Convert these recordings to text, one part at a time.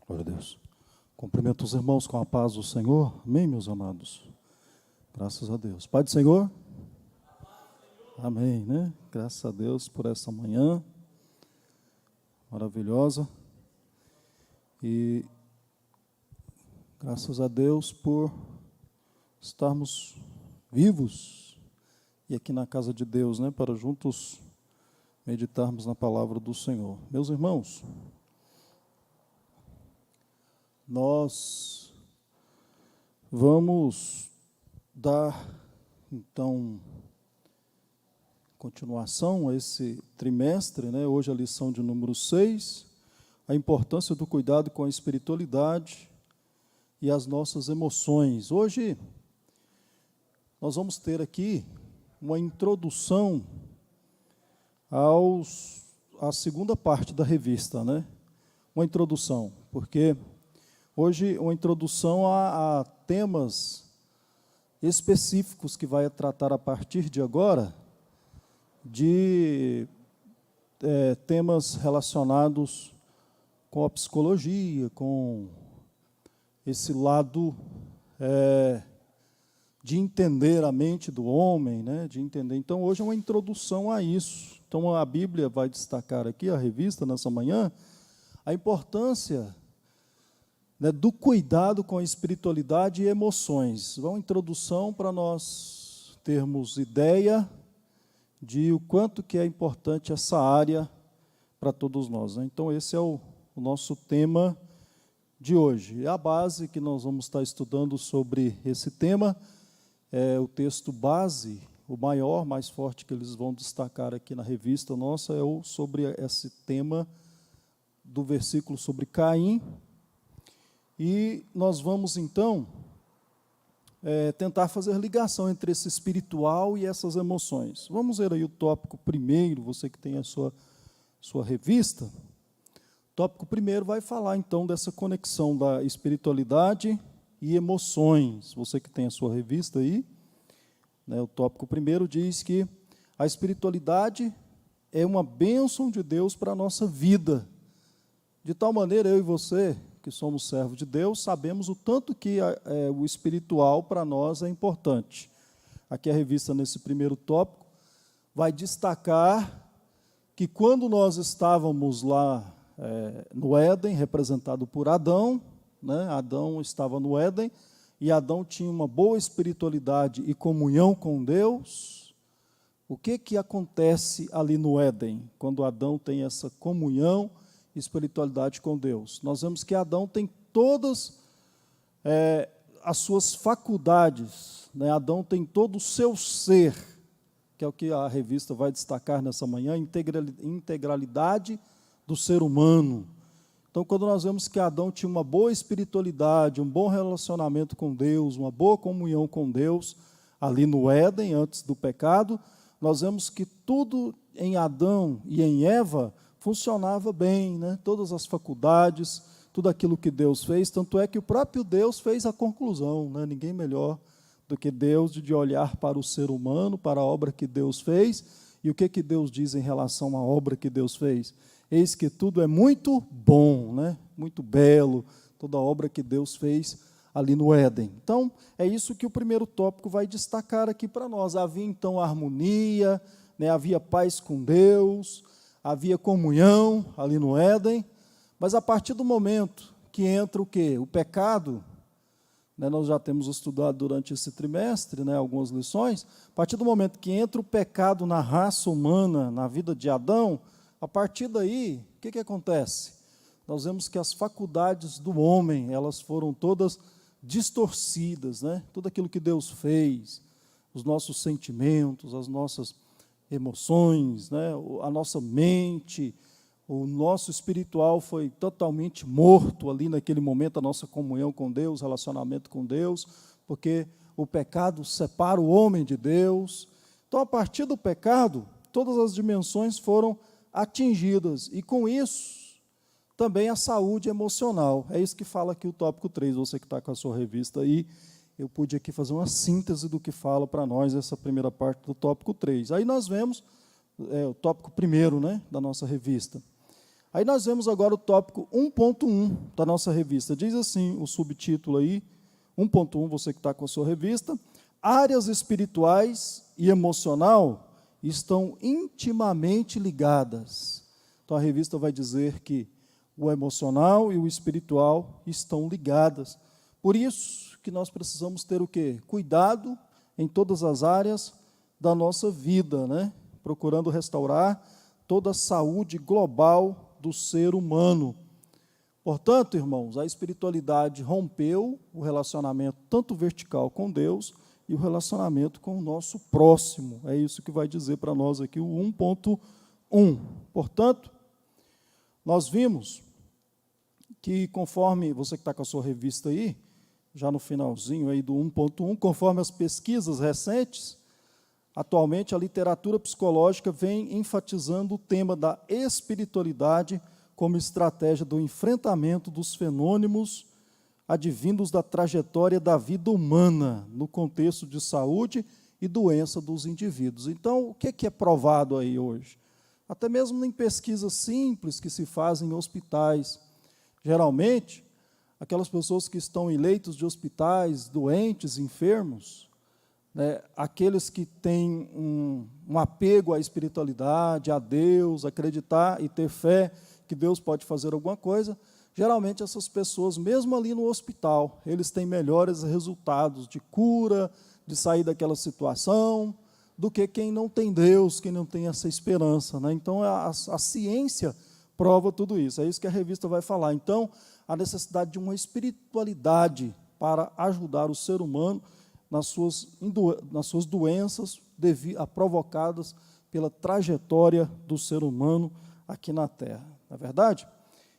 Glória a Deus. Cumprimento os irmãos com a paz do Senhor. Amém, meus amados? Graças a Deus. Pai do Senhor? Amém, né? Graças a Deus por essa manhã maravilhosa. E graças a Deus por estarmos vivos e aqui na casa de Deus, né? Para juntos meditarmos na palavra do Senhor. Meus irmãos, nós vamos dar, então, continuação a esse trimestre, né? Hoje a lição de número 6, a importância do cuidado com a espiritualidade e as nossas emoções. Hoje nós vamos ter aqui uma introdução à segunda parte da revista, né? Uma introdução, porque hoje uma introdução a temas específicos que vai tratar a partir de agora, de temas relacionados com a psicologia, com esse lado de entender a mente do homem, né? De entender. Então, hoje é uma introdução a isso. Então, a Bíblia vai destacar aqui, a revista, nessa manhã, a importância, né, do cuidado com a espiritualidade e emoções. Uma introdução para nós termos ideia de o quanto que é importante essa área para todos nós, né? Então, esse é o nosso tema de hoje. A base que nós vamos estar estudando sobre esse tema é o texto base, o maior, mais forte que eles vão destacar aqui na revista nossa, é sobre esse tema do versículo sobre Caim. E nós vamos, então, tentar fazer ligação entre esse espiritual e essas emoções. Vamos ver aí o tópico primeiro, você que tem a sua revista. O tópico primeiro vai falar, então, dessa conexão da espiritualidade e emoções. Você que tem a sua revista aí, né, o tópico primeiro diz que a espiritualidade é uma bênção de Deus para a nossa vida. De tal maneira, eu e você, que somos servos de Deus, sabemos o tanto que o espiritual para nós é importante. Aqui a revista, nesse primeiro tópico, vai destacar que quando nós estávamos lá no Éden, representado por Adão, né? Adão estava no Éden, e Adão tinha uma boa espiritualidade e comunhão com Deus. O que acontece ali no Éden, quando Adão tem essa comunhão e espiritualidade com Deus? Nós vemos que Adão tem todas as suas faculdades, né? Adão tem todo o seu ser, que é o que a revista vai destacar nessa manhã, integralidade do ser humano. Então, quando nós vemos que Adão tinha uma boa espiritualidade, um bom relacionamento com Deus, uma boa comunhão com Deus, ali no Éden, antes do pecado, nós vemos que tudo em Adão e em Eva funcionava bem, né? Todas as faculdades, tudo aquilo que Deus fez, tanto é que o próprio Deus fez a conclusão, né? Ninguém melhor do que Deus de olhar para o ser humano, para a obra que Deus fez. E o que Deus diz em relação à obra que Deus fez? Eis que tudo é muito bom, né? Muito belo, toda a obra que Deus fez ali no Éden. Então, é isso que o primeiro tópico vai destacar aqui para nós. Havia, então, harmonia, né? Havia paz com Deus, havia comunhão ali no Éden, mas a partir do momento que entra o quê? O pecado, né? Nós já temos estudado durante esse trimestre, né, algumas lições. A partir do momento que entra o pecado na raça humana, na vida de Adão, a partir daí, o que acontece? Nós vemos que as faculdades do homem, elas foram todas distorcidas, né? Tudo aquilo que Deus fez, os nossos sentimentos, as nossas emoções, né? A nossa mente, o nosso espiritual foi totalmente morto ali naquele momento, a nossa comunhão com Deus, relacionamento com Deus, porque o pecado separa o homem de Deus. Então, a partir do pecado, todas as dimensões foram atingidas, e com isso, também a saúde emocional. É isso que fala aqui o tópico 3, você que está com a sua revista aí, eu pude aqui fazer uma síntese do que fala para nós essa primeira parte do tópico 3. Aí nós vemos o tópico primeiro, né, da nossa revista. Aí nós vemos agora o tópico 1.1 da nossa revista. Diz assim, o subtítulo aí, 1.1, você que está com a sua revista: áreas espirituais e emocional estão intimamente ligadas. Então a revista vai dizer que o emocional e o espiritual estão ligadas. Por isso que nós precisamos ter o quê? Cuidado em todas as áreas da nossa vida, né? Procurando restaurar toda a saúde global do ser humano. Portanto, irmãos, a espiritualidade rompeu o relacionamento tanto vertical com Deus e o relacionamento com o nosso próximo. É isso que vai dizer para nós aqui o 1.1. Portanto, nós vimos que, conforme você que está com a sua revista aí, já no finalzinho aí do 1.1, conforme as pesquisas recentes, atualmente a literatura psicológica vem enfatizando o tema da espiritualidade como estratégia do enfrentamento dos fenômenos advindos da trajetória da vida humana, no contexto de saúde e doença dos indivíduos. Então, o que é provado aí hoje? Até mesmo em pesquisas simples que se fazem em hospitais. Geralmente, aquelas pessoas que estão em leitos de hospitais, doentes, enfermos, né, aqueles que têm um apego à espiritualidade, a Deus, acreditar e ter fé que Deus pode fazer alguma coisa, geralmente essas pessoas, mesmo ali no hospital, eles têm melhores resultados de cura, de sair daquela situação, do que quem não tem Deus, quem não tem essa esperança, né? Então, a ciência prova tudo isso, é isso que a revista vai falar. Então, a necessidade de uma espiritualidade para ajudar o ser humano nas suas doenças provocadas pela trajetória do ser humano aqui na Terra. Não é verdade?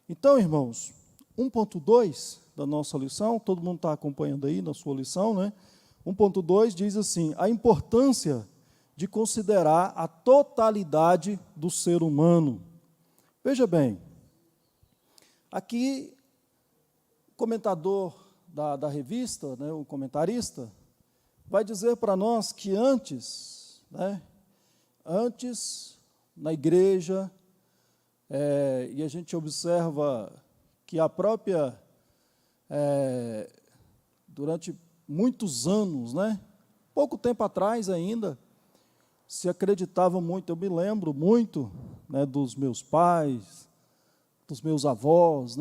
Então, irmãos, 1.2 da nossa lição, todo mundo está acompanhando aí na sua lição, né? 1.2 diz assim: a importância de considerar a totalidade do ser humano. Veja bem, aqui o comentador da revista, né, o comentarista, vai dizer para nós que antes, na igreja, e a gente observa que a própria, durante muitos anos, pouco tempo atrás ainda, se acreditava muito, eu me lembro muito, dos meus pais, dos meus avós,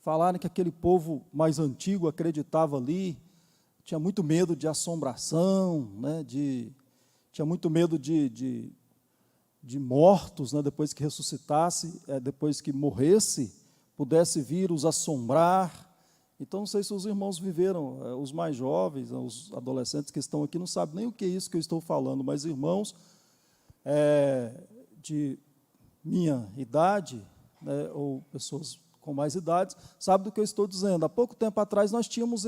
falarem que aquele povo mais antigo acreditava ali, tinha muito medo de assombração, tinha muito medo de mortos, depois que ressuscitasse, depois que morresse, pudesse vir os assombrar. Então, não sei se os irmãos viveram, os mais jovens, os adolescentes que estão aqui, não sabem nem o que é isso que eu estou falando, mas irmãos de minha idade, ou pessoas com mais idades, sabem do que eu estou dizendo. Há pouco tempo atrás, nós tínhamos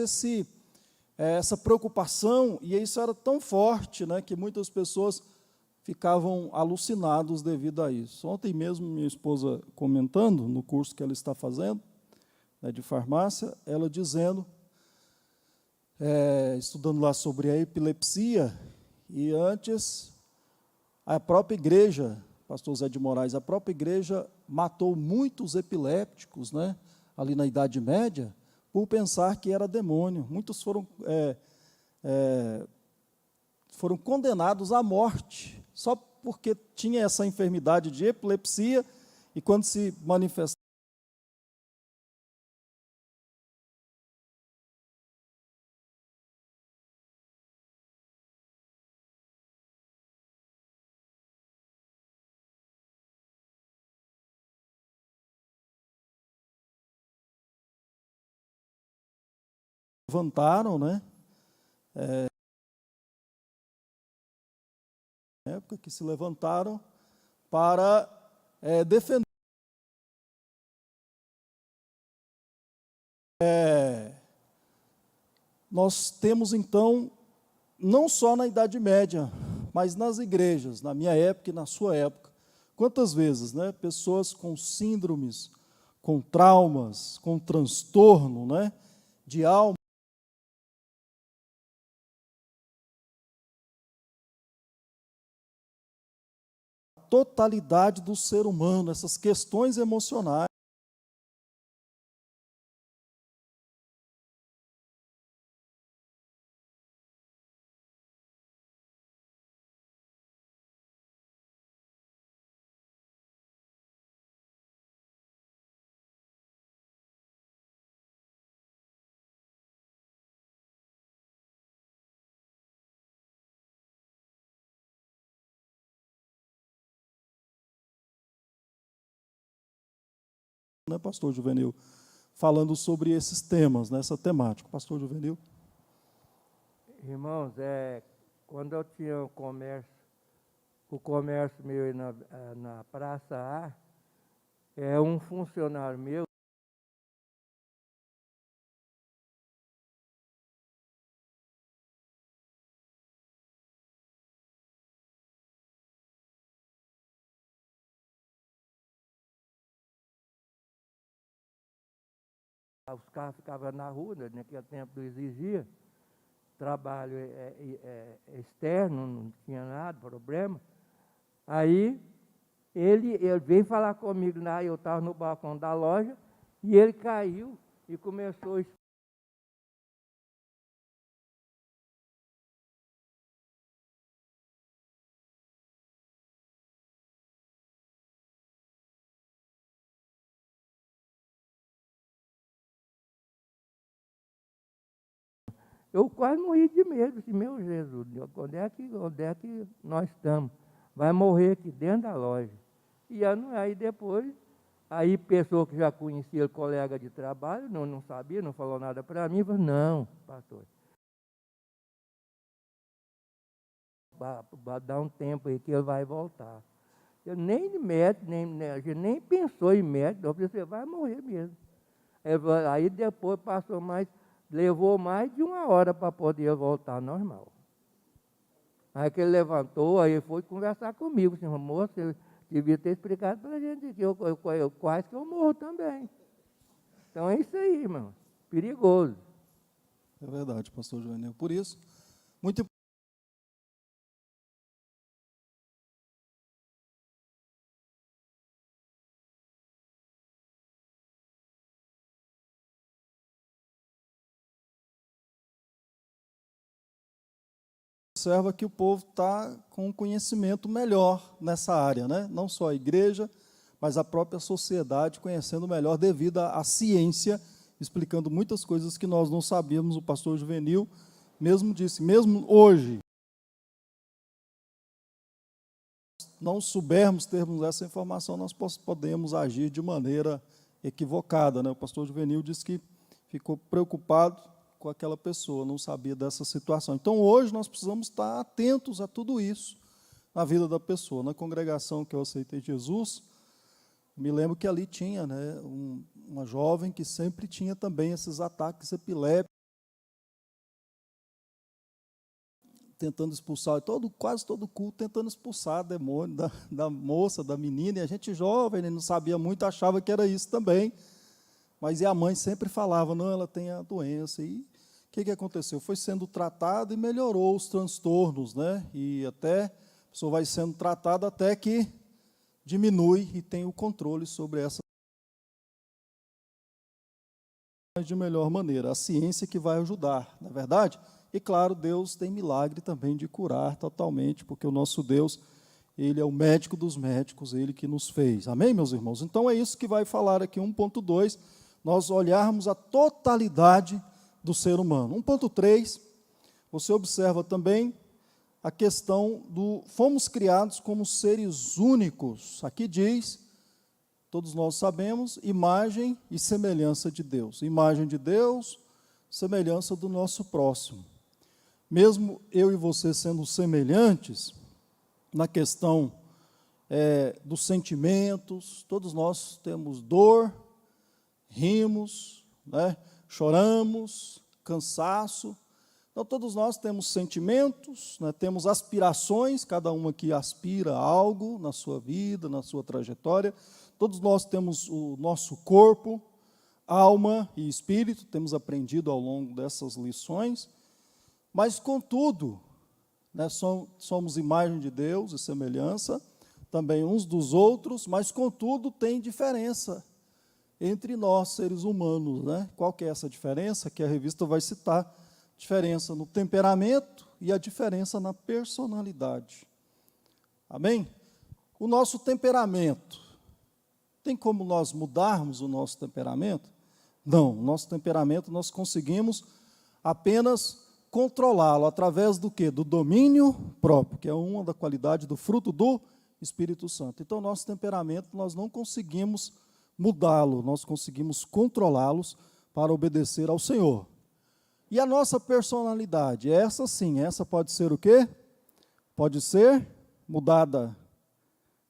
essa preocupação, e isso era tão forte, que muitas pessoas ficavam alucinados devido a isso. Ontem mesmo, minha esposa comentando, no curso que ela está fazendo, de farmácia, ela dizendo, estudando lá sobre a epilepsia, e antes, a própria igreja, pastor Zé de Moraes, a própria igreja matou muitos epilépticos, ali na Idade Média, por pensar que era demônio. Muitos foram condenados à morte, só porque tinha essa enfermidade de epilepsia, e quando se manifestava, levantaram, época que se levantaram para defender. Nós temos, então, não só na Idade Média, mas nas igrejas, na minha época e na sua época, quantas vezes, pessoas com síndromes, com traumas, com transtorno, de alma, totalidade do ser humano, essas questões emocionais. Né, pastor Juvenil, falando sobre esses temas, nessa temática. Pastor Juvenil. Irmãos, quando eu tinha o comércio meu aí na Praça A, um funcionário meu os carros ficavam na rua, né, naquele tempo não exigia trabalho externo, não tinha nada, problema. Aí ele veio falar comigo, eu estava no balcão da loja, e ele caiu e começou a eu quase morri de medo, disse, meu Jesus, onde é que nós estamos? Vai morrer aqui dentro da loja. E aí depois, aí pessoa que já conhecia, colega de trabalho, não sabia, não falou nada para mim, falou, não, pastor, vai dar um tempo aí que ele vai voltar. Eu nem de médico, a gente nem pensou em médico, eu pensei, você vai morrer mesmo. Aí depois levou mais de 1 hora para poder voltar normal. Aí que ele levantou, aí foi conversar comigo, disse, moço, você devia ter explicado para a gente que eu quase que eu morro também. Então é isso aí, irmão, perigoso. É verdade, pastor Juvenil. Por isso, muito importante. Observa que o povo está com um conhecimento melhor nessa área, né? Não só a igreja, mas a própria sociedade conhecendo melhor devido à ciência, explicando muitas coisas que nós não sabíamos. O pastor Juvenil mesmo disse, mesmo hoje, não soubermos termos essa informação, nós podemos agir de maneira equivocada, né? O pastor Juvenil disse que ficou preocupado com aquela pessoa, não sabia dessa situação. Então, hoje, nós precisamos estar atentos a tudo isso na vida da pessoa. Na congregação que eu aceitei Jesus, me lembro que ali tinha, né, uma jovem que sempre tinha também esses ataques epilépticos, tentando expulsar, quase todo culto, tentando expulsar demônio da moça, da menina, e a gente jovem, não sabia muito, achava que era isso também. Mas a mãe sempre falava, não, ela tem a doença. E o que aconteceu? Foi sendo tratado e melhorou os transtornos, né? E até a pessoa vai sendo tratada até que diminui e tem o controle sobre essa de melhor maneira. A ciência que vai ajudar, não é verdade? E claro, Deus tem milagre também de curar totalmente, porque o nosso Deus, Ele é o médico dos médicos, Ele que nos fez. Amém, meus irmãos? Então é isso que vai falar aqui 1.2, nós olharmos a totalidade do ser humano. 1.3, você observa também a questão fomos criados como seres únicos. Aqui diz, todos nós sabemos, imagem e semelhança de Deus. Imagem de Deus, semelhança do nosso próximo. Mesmo eu e você sendo semelhantes, na questão dos sentimentos, todos nós temos dor, rimos, né? Choramos, cansaço. Então, todos nós temos sentimentos, né? Temos aspirações, cada um aqui aspira a algo na sua vida, na sua trajetória. Todos nós temos o nosso corpo, alma e espírito, temos aprendido ao longo dessas lições, mas, contudo, né, somos imagem de Deus e semelhança, também uns dos outros, mas, contudo, tem diferença entre nós, seres humanos, né? Qual que é essa diferença? Que a revista vai citar: diferença no temperamento e a diferença na personalidade. Amém? O nosso temperamento, tem como nós mudarmos o nosso temperamento? Não, o nosso temperamento nós conseguimos apenas controlá-lo através do quê? Do domínio próprio, que é uma da qualidade do fruto do Espírito Santo. Então, nosso temperamento nós não conseguimos mudá-lo, nós conseguimos controlá-los para obedecer ao Senhor. E a nossa personalidade, essa sim, essa pode ser o quê? Pode ser mudada.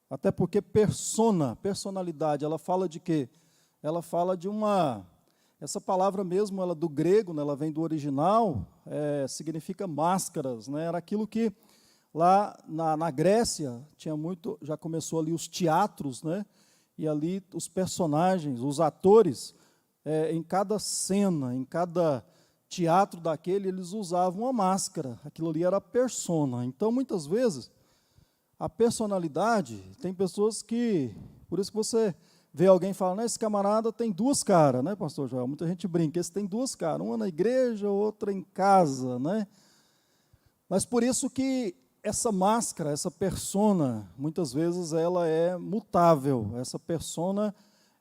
Até porque personalidade, ela fala de quê? Ela fala de essa palavra mesmo, ela do grego, né, ela vem do original, significa máscaras, né? Era aquilo que lá na Grécia tinha muito, já começou ali os teatros, né? E ali os personagens, os atores, em cada cena, em cada teatro daquele, eles usavam uma máscara, aquilo ali era a persona. Então, muitas vezes, a personalidade, tem pessoas que, por isso que você vê alguém falando, esse camarada tem duas caras, né, pastor Joel? Muita gente brinca, esse tem duas caras, uma na igreja, outra em casa, né? Mas por isso que essa máscara, essa persona, muitas vezes ela é mutável, essa persona,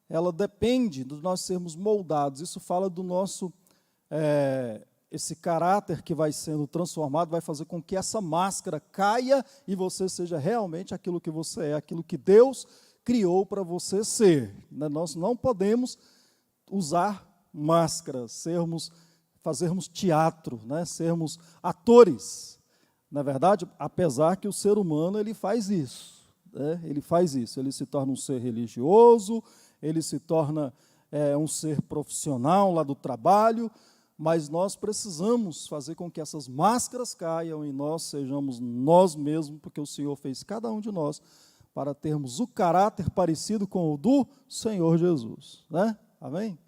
ela depende de nós sermos moldados, isso fala do nosso, esse caráter que vai sendo transformado, vai fazer com que essa máscara caia e você seja realmente aquilo que você é, aquilo que Deus criou para você ser. Nós não podemos usar máscaras, fazermos teatro, né? Sermos atores. Na verdade, apesar que o ser humano ele faz isso, né? Ele faz isso, ele se torna um ser religioso, ele se torna um ser profissional lá do trabalho, mas nós precisamos fazer com que essas máscaras caiam e nós sejamos nós mesmos, porque o Senhor fez cada um de nós para termos o caráter parecido com o do Senhor Jesus, né? Amém?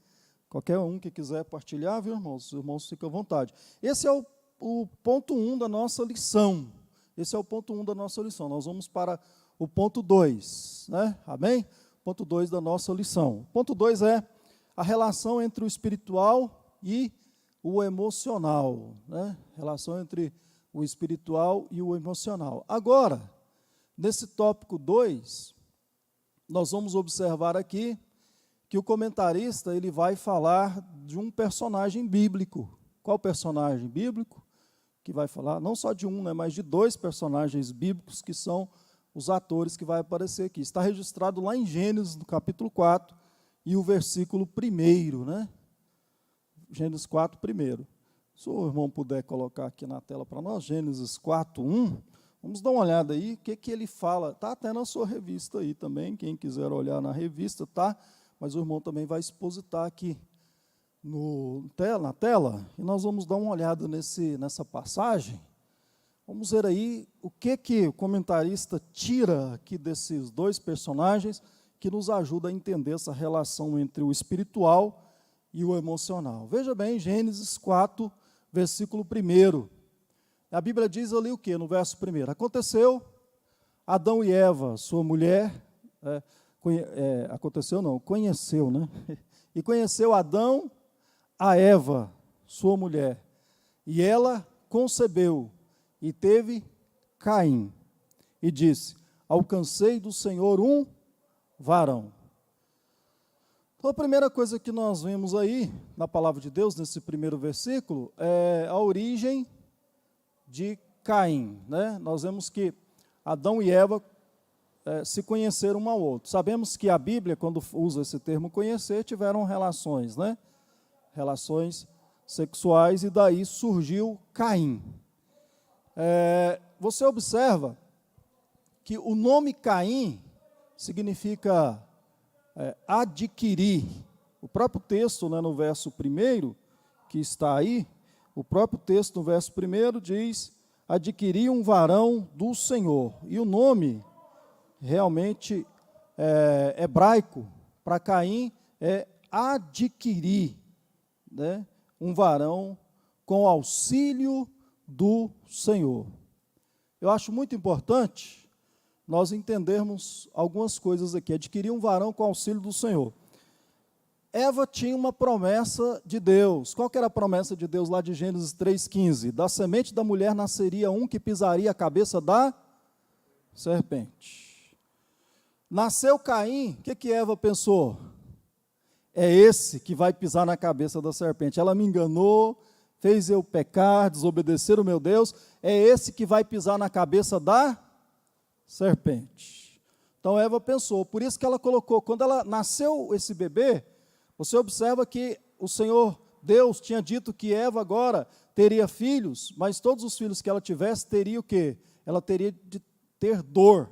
Qualquer um que quiser partilhar, viu, irmãos? Os irmãos ficam à vontade. Esse é o ponto 1 da nossa lição. Esse é o ponto 1 da nossa lição. Nós vamos para o ponto 2, né? Amém? Ponto 2 da nossa lição. Ponto 2 é a relação entre o espiritual e o emocional, né? Relação entre o espiritual e o emocional. Agora, nesse tópico 2, nós vamos observar aqui que o comentarista ele vai falar de um personagem bíblico. Qual personagem bíblico? Que vai falar não só de um, né, mas de dois personagens bíblicos que são os atores que vai aparecer aqui. Está registrado lá em Gênesis, no capítulo 4, e o versículo 1, né? Gênesis 4, 1. Se o irmão puder colocar aqui na tela para nós, Gênesis 4, 1, vamos dar uma olhada aí, o que ele fala. Está até na sua revista aí também, quem quiser olhar na revista, tá? Mas o irmão também vai expositar aqui na tela, e nós vamos dar uma olhada nessa passagem. Vamos ver aí o que o comentarista tira aqui desses dois personagens que nos ajuda a entender essa relação entre o espiritual e o emocional. Veja bem, Gênesis 4, versículo 1. A Bíblia diz ali o que no verso 1? Aconteceu, Adão e Eva, sua mulher, conheceu, né? E conheceu Adão a Eva, sua mulher, e ela concebeu e teve Caim, e disse, alcancei do Senhor um varão. Então, a primeira coisa que nós vemos aí, na palavra de Deus, nesse primeiro versículo, é a origem de Caim, né? Nós vemos que Adão e Eva se conheceram um ao outro. Sabemos que a Bíblia, quando usa esse termo conhecer, tiveram relações, né? Relações sexuais, e daí surgiu Caim. Você observa que o nome Caim significa adquirir. O próprio texto, né, no verso 1, que está aí, o próprio texto no verso 1 diz, adquirir um varão do Senhor. E o nome, realmente, hebraico, para Caim, é adquirir, né, um varão com auxílio do Senhor. Eu acho muito importante nós entendermos algumas coisas aqui. Adquirir um varão com auxílio do Senhor. Eva tinha uma promessa de Deus. Qual que era a promessa de Deus lá de Gênesis 3,15? Da semente da mulher nasceria um que pisaria a cabeça da serpente. Nasceu Caim, o que Eva pensou? É esse que vai pisar na cabeça da serpente. Ela me enganou, fez eu pecar, desobedecer o meu Deus. É esse que vai pisar na cabeça da serpente. Então Eva pensou, por isso que ela colocou, quando ela nasceu esse bebê, você observa que o Senhor Deus tinha dito que Eva agora teria filhos, mas todos os filhos que ela tivesse teria o quê? Ela teria de ter dor.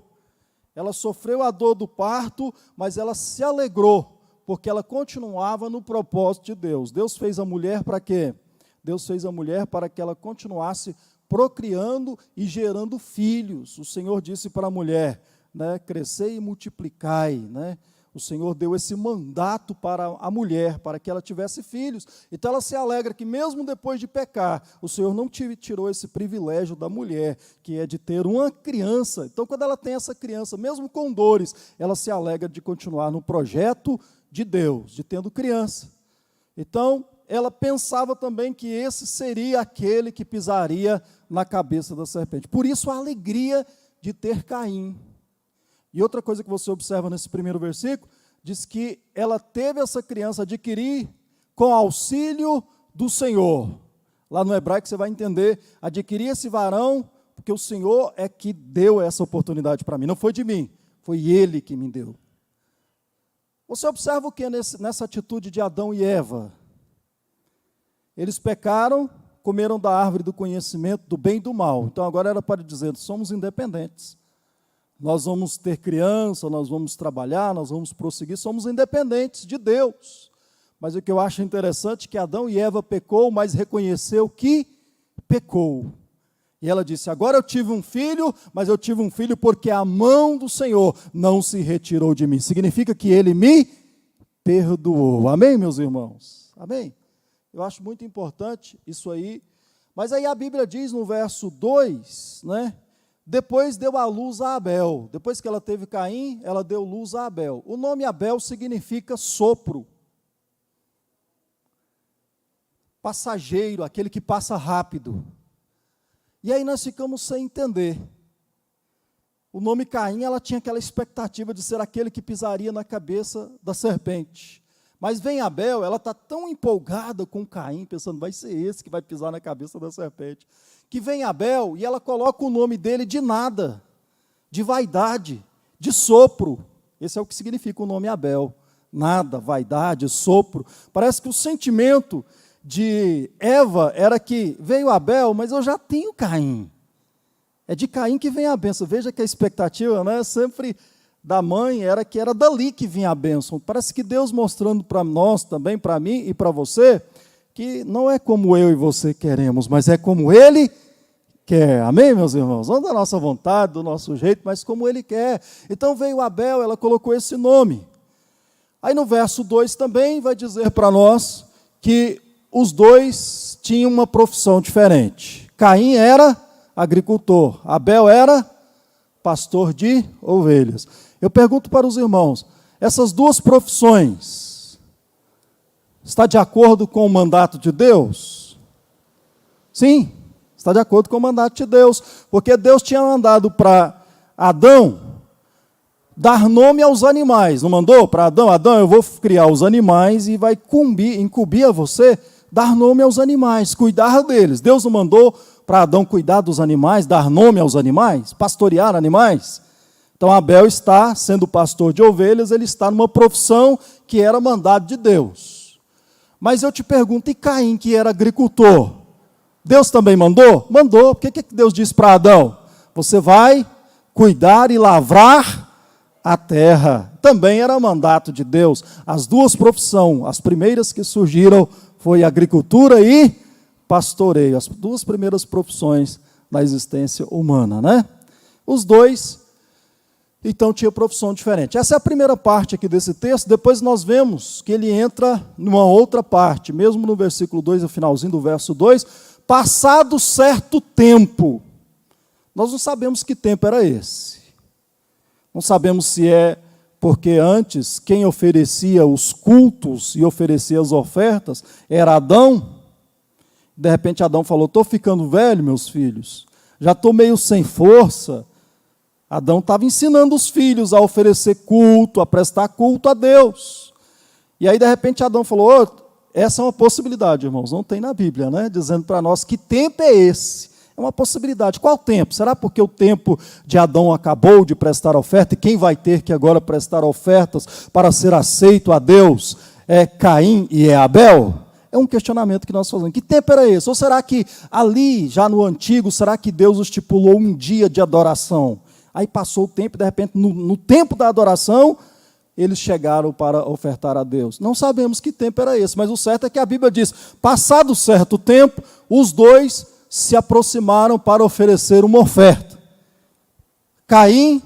Ela sofreu a dor do parto, mas ela se alegrou, porque ela continuava no propósito de Deus. Deus fez a mulher para quê? Deus fez a mulher para que ela continuasse procriando e gerando filhos. O Senhor disse para a mulher, né, crescei e multiplicai, né? O Senhor deu esse mandato para a mulher, para que ela tivesse filhos. Então ela se alegra que mesmo depois de pecar, o Senhor não tirou esse privilégio da mulher, que é de ter uma criança. Então quando ela tem essa criança, mesmo com dores, ela se alegra de continuar no projeto de Deus, de tendo criança. Então ela pensava também que esse seria aquele que pisaria na cabeça da serpente. Por isso a alegria de ter Caim. E outra coisa que você observa nesse primeiro versículo, diz que ela teve essa criança adquirir com auxílio do Senhor. Lá no hebraico você vai entender, adquirir esse varão, porque o Senhor é que deu essa oportunidade para mim. Não foi de mim, foi Ele que me deu. Você observa o que nessa atitude de Adão e Eva? Eles pecaram, comeram da árvore do conhecimento do bem e do mal. Então agora era para dizer, somos independentes. Nós vamos ter criança, nós vamos trabalhar, nós vamos prosseguir, somos independentes de Deus. Mas o que eu acho interessante é que Adão e Eva pecou, mas reconheceu que pecou. E ela disse, agora eu tive um filho, mas eu tive um filho porque a mão do Senhor não se retirou de mim. Significa que Ele me perdoou. Amém, meus irmãos? Amém? Eu acho muito importante isso aí. Mas aí a Bíblia diz no verso 2, né? Depois deu à luz a Abel. Depois que ela teve Caim, ela deu luz a Abel. O nome Abel significa sopro. Passageiro, aquele que passa rápido. E aí nós ficamos sem entender. O nome Caim, ela tinha aquela expectativa de ser aquele que pisaria na cabeça da serpente. Mas vem Abel, ela está tão empolgada com Caim, pensando, vai ser esse que vai pisar na cabeça da serpente. Que vem Abel e ela coloca o nome dele de nada, de vaidade, de sopro. Esse é o que significa o nome Abel. Nada, vaidade, sopro. Parece que o sentimento de Eva era que veio Abel, mas eu já tenho Caim. É de Caim que vem a bênção. Veja que a expectativa, né, sempre da mãe era que era dali que vinha a bênção. Parece que Deus mostrando para nós também, para mim e para você, que não é como eu e você queremos, mas é como Ele quer. Amém, meus irmãos? Não da nossa vontade, do nosso jeito, mas como Ele quer. Então veio Abel, ela colocou esse nome. Aí no verso 2 também vai dizer para nós que os dois tinham uma profissão diferente. Caim era agricultor, Abel era pastor de ovelhas. Eu pergunto para os irmãos, essas duas profissões, está de acordo com o mandato de Deus? Sim, está de acordo com o mandato de Deus, porque Deus tinha mandado para Adão dar nome aos animais, não mandou para Adão? Adão, eu vou criar os animais e vai incumbir a você dar nome aos animais, cuidar deles. Deus não mandou para Adão cuidar dos animais, dar nome aos animais, pastorear animais? Então Abel está sendo pastor de ovelhas, ele está numa profissão que era mandado de Deus. Mas eu te pergunto, e Caim, que era agricultor? Deus também mandou? Mandou. Por que Deus disse para Adão? Você vai cuidar e lavrar a terra. Também era mandato de Deus. As duas profissões, as primeiras que surgiram, foi agricultura e pastoreio. As duas primeiras profissões da existência humana, né? Os dois, então, tinham profissão diferente. Essa é a primeira parte aqui desse texto. Depois nós vemos que ele entra numa outra parte, mesmo no versículo 2, no finalzinho do verso 2, passado certo tempo. Nós não sabemos que tempo era esse. Não sabemos se é porque antes quem oferecia os cultos e oferecia as ofertas era Adão. De repente Adão falou: estou ficando velho, meus filhos, já estou meio sem força. Adão estava ensinando os filhos a oferecer culto, a prestar culto a Deus. E aí de repente Adão falou: essa é uma possibilidade, irmãos, não tem na Bíblia, né? Dizendo para nós que tempo é esse. É uma possibilidade. Qual tempo? Será porque o tempo de Adão acabou de prestar oferta e quem vai ter que agora prestar ofertas para ser aceito a Deus é Caim e é Abel? É um questionamento que nós fazemos. Que tempo era esse? Ou será que ali, já no antigo, será que Deus estipulou um dia de adoração? Aí passou o tempo e de repente, no tempo da adoração, eles chegaram para ofertar a Deus. Não sabemos que tempo era esse, mas o certo é que a Bíblia diz: passado certo tempo, os dois se aproximaram para oferecer uma oferta. Caim,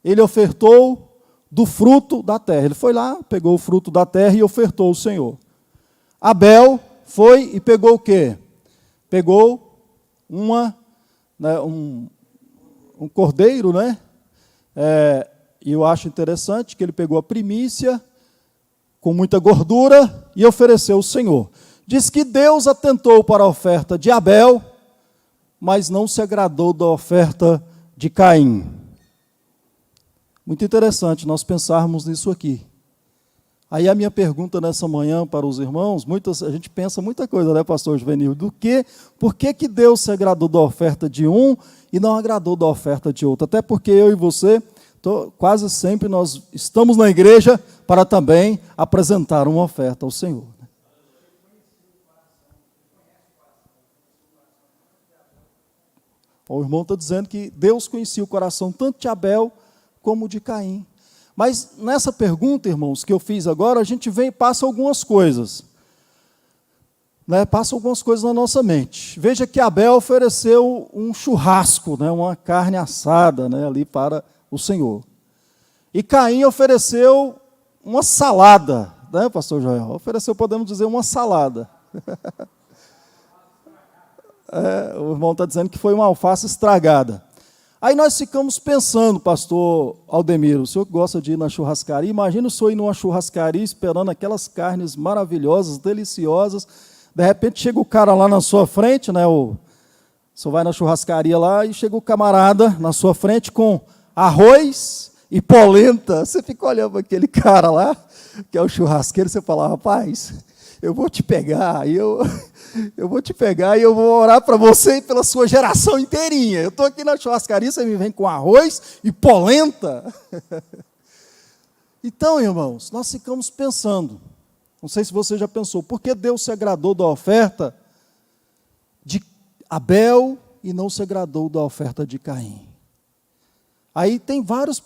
ele ofertou do fruto da terra. Ele foi lá, pegou o fruto da terra e ofertou ao Senhor. Abel foi e pegou o quê? Pegou um cordeiro, né? E eu acho interessante que ele pegou a primícia com muita gordura e ofereceu ao Senhor. Diz que Deus atentou para a oferta de Abel, mas não se agradou da oferta de Caim. Muito interessante nós pensarmos nisso aqui. Aí a minha pergunta nessa manhã para os irmãos, a gente pensa muita coisa, né, pastor Juvenil? Por que Deus se agradou da oferta de um e não agradou da oferta de outro? Até porque eu e você, quase sempre nós estamos na igreja para também apresentar uma oferta ao Senhor. O irmão está dizendo que Deus conhecia o coração tanto de Abel como de Caim. Mas nessa pergunta, irmãos, que eu fiz agora, a gente passa algumas coisas. Passa algumas coisas na nossa mente. Veja que Abel ofereceu um churrasco, uma carne assada, ali para o Senhor. E Caim ofereceu uma salada, pastor Joel? Ofereceu, podemos dizer, uma salada. O irmão está dizendo que foi uma alface estragada. Aí nós ficamos pensando, pastor Aldemiro, o senhor que gosta de ir na churrascaria, imagina o senhor ir numa churrascaria esperando aquelas carnes maravilhosas, deliciosas, de repente chega o cara lá na sua frente, o senhor vai na churrascaria lá e chega o camarada na sua frente com arroz e polenta. Você fica olhando para aquele cara lá, que é o churrasqueiro, você fala: rapaz, eu vou te pegar, eu vou te pegar e eu vou orar para você e pela sua geração inteirinha. Eu estou aqui na churrascaria, você me vem com arroz e polenta. Então, irmãos, nós ficamos pensando, não sei se você já pensou, por que Deus se agradou da oferta de Abel e não se agradou da oferta de Caim? Aí tem vários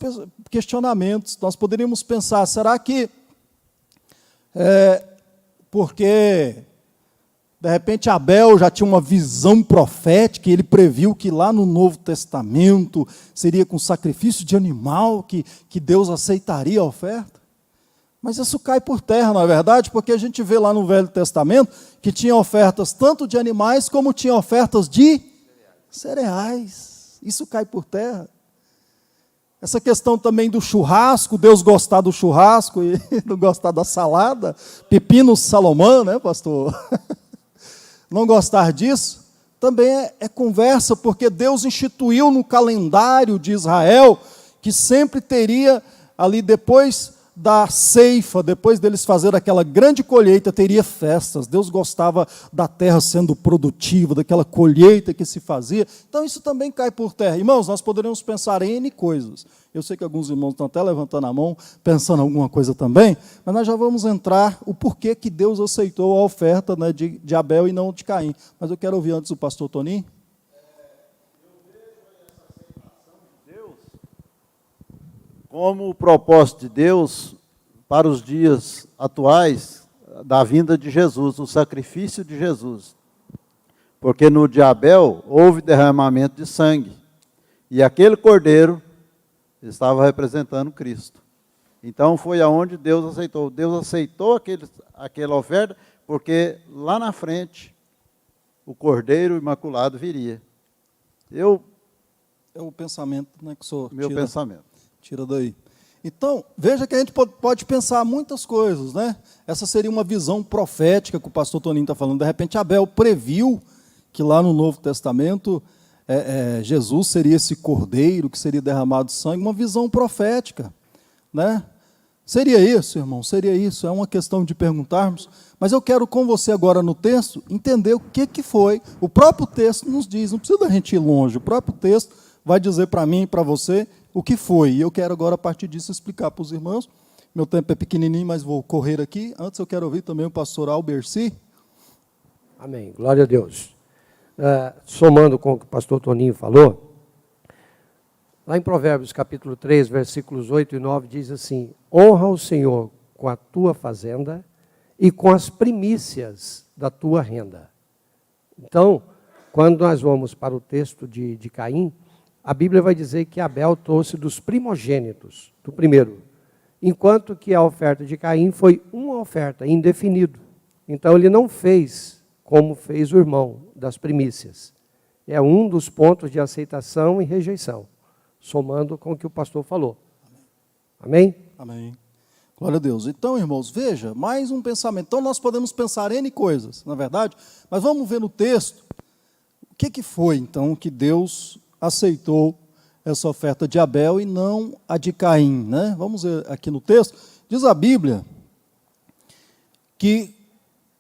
questionamentos. Nós poderíamos pensar: será que porque de repente Abel já tinha uma visão profética e ele previu que lá no Novo Testamento seria com sacrifício de animal que Deus aceitaria a oferta? Mas isso cai por terra, não é verdade? Porque a gente vê lá no Velho Testamento que tinha ofertas tanto de animais como tinha ofertas de cereais. Isso cai por terra. Essa questão também do churrasco, Deus gostar do churrasco e não gostar da salada, pepino Salomão, pastor? Não gostar disso, também é conversa, porque Deus instituiu no calendário de Israel que sempre teria ali depois da ceifa, depois deles fazer aquela grande colheita, teria festas. Deus gostava da terra sendo produtiva, daquela colheita que se fazia. Então isso também cai por terra. Irmãos, nós poderíamos pensar em N coisas. Eu sei que alguns irmãos estão até levantando a mão, pensando em alguma coisa também, mas nós já vamos entrar o porquê que Deus aceitou a oferta de Abel e não de Caim. Mas eu quero ouvir antes o pastor Toninho. Como o propósito de Deus para os dias atuais da vinda de Jesus, o sacrifício de Jesus. Porque no de Abel houve derramamento de sangue, e aquele cordeiro estava representando Cristo. Então foi aonde Deus aceitou. Deus aceitou aquela oferta, porque lá na frente o cordeiro imaculado viria. Eu É o pensamento, né, que o senhor Meu pensamento. tira daí. Então, veja que a gente pode pensar muitas coisas, né? Essa seria uma visão profética que o pastor Toninho está falando. De repente, Abel previu que lá no Novo Testamento Jesus seria esse cordeiro que seria derramado sangue, uma visão profética, né? Seria isso, irmão? Seria isso? É uma questão de perguntarmos. Mas eu quero com você agora no texto entender o que foi. O próprio texto nos diz, não precisa da gente ir longe, o próprio texto vai dizer para mim e para você o que foi. E eu quero agora, a partir disso, explicar para os irmãos. Meu tempo é pequenininho, mas vou correr aqui. Antes eu quero ouvir também o pastor Alberci. Amém. Glória a Deus. Somando com o que o pastor Toninho falou, lá em Provérbios capítulo 3, versículos 8 e 9, diz assim: honra o Senhor com a tua fazenda e com as primícias da tua renda. Então, quando nós vamos para o texto de Caim, a Bíblia vai dizer que Abel trouxe dos primogênitos, do primeiro, enquanto que a oferta de Caim foi uma oferta, indefinido. Então ele não fez como fez o irmão das primícias. É um dos pontos de aceitação e rejeição, somando com o que o pastor falou. Amém? Amém. Glória a Deus. Então, irmãos, veja, mais um pensamento. Então nós podemos pensar N coisas, na verdade, mas vamos ver no texto o que foi, então, que Deus aceitou essa oferta de Abel e não a de Caim, né? Vamos ver aqui no texto. Diz a Bíblia que,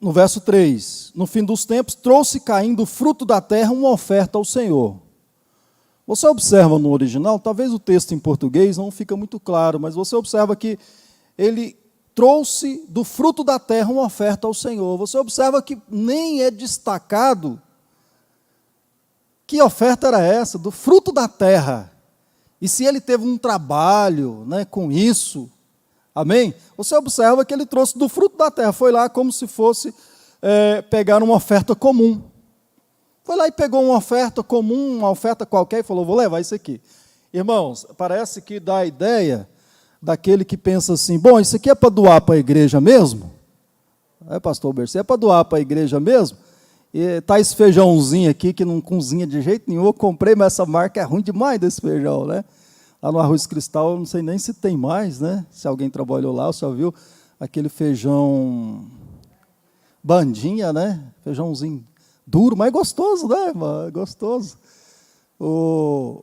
no verso 3, no fim dos tempos, trouxe Caim do fruto da terra uma oferta ao Senhor. Você observa no original, talvez o texto em português não fica muito claro, mas você observa que ele trouxe do fruto da terra uma oferta ao Senhor. Você observa que nem é destacado que oferta era essa, do fruto da terra. E se ele teve um trabalho, né, com isso, amém? Você observa que ele trouxe do fruto da terra, foi lá como se fosse pegar uma oferta comum. Foi lá e pegou uma oferta comum, uma oferta qualquer, e falou, vou levar isso aqui. Irmãos, parece que dá a ideia daquele que pensa assim, bom, isso aqui é para doar para a igreja mesmo? Pastor Bercy, é para doar para a igreja mesmo? E está esse feijãozinho aqui, que não cozinha de jeito nenhum, eu comprei, mas essa marca é ruim demais desse feijão, né? Lá no Arroz Cristal, eu não sei nem se tem mais, né? Se alguém trabalhou lá, só viu aquele feijão bandinha, né? Feijãozinho duro, mas gostoso, né, irmão? Gostoso. O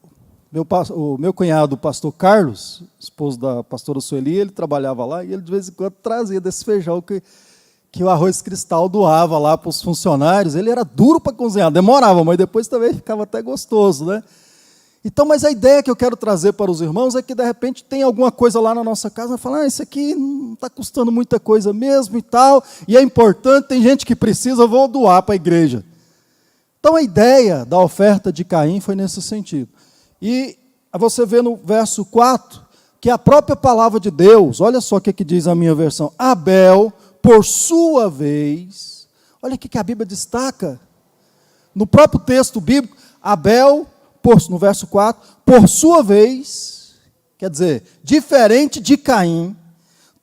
meu cunhado, o pastor Carlos, esposo da pastora Sueli, ele trabalhava lá e ele de vez em quando trazia desse feijão que o Arroz Cristal doava lá para os funcionários. Ele era duro para cozinhar, demorava, mas depois também ficava até gostoso, né? Então, mas a ideia que eu quero trazer para os irmãos é que, de repente, tem alguma coisa lá na nossa casa, e fala, isso aqui não está custando muita coisa mesmo e tal, e é importante, tem gente que precisa, eu vou doar para a igreja. Então, a ideia da oferta de Caim foi nesse sentido. E você vê no verso 4, que a própria palavra de Deus, olha só o que diz a minha versão, Abel, por sua vez, olha o que a Bíblia destaca, no próprio texto bíblico, Abel, no verso 4, por sua vez, quer dizer, diferente de Caim,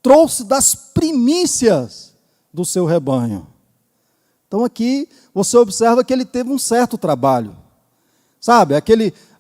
trouxe das primícias do seu rebanho. Então aqui você observa que ele teve um certo trabalho. Sabe,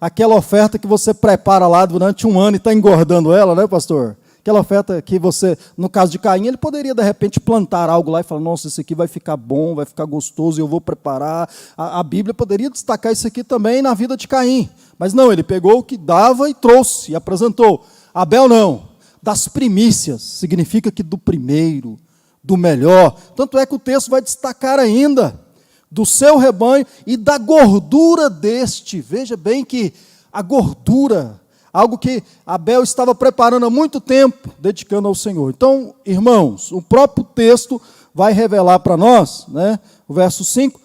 aquela oferta que você prepara lá durante um ano e está engordando ela, né, pastor? Aquela oferta que você, no caso de Caim, ele poderia de repente plantar algo lá e falar, nossa, isso aqui vai ficar bom, vai ficar gostoso, eu vou preparar. A Bíblia poderia destacar isso aqui também na vida de Caim. Mas não, ele pegou o que dava e trouxe, e apresentou. Abel não, das primícias, significa que do primeiro, do melhor. Tanto é que o texto vai destacar ainda do seu rebanho e da gordura deste. Veja bem que a gordura, algo que Abel estava preparando há muito tempo, dedicando ao Senhor. Então, irmãos, o próprio texto vai revelar para nós, né, o verso 5,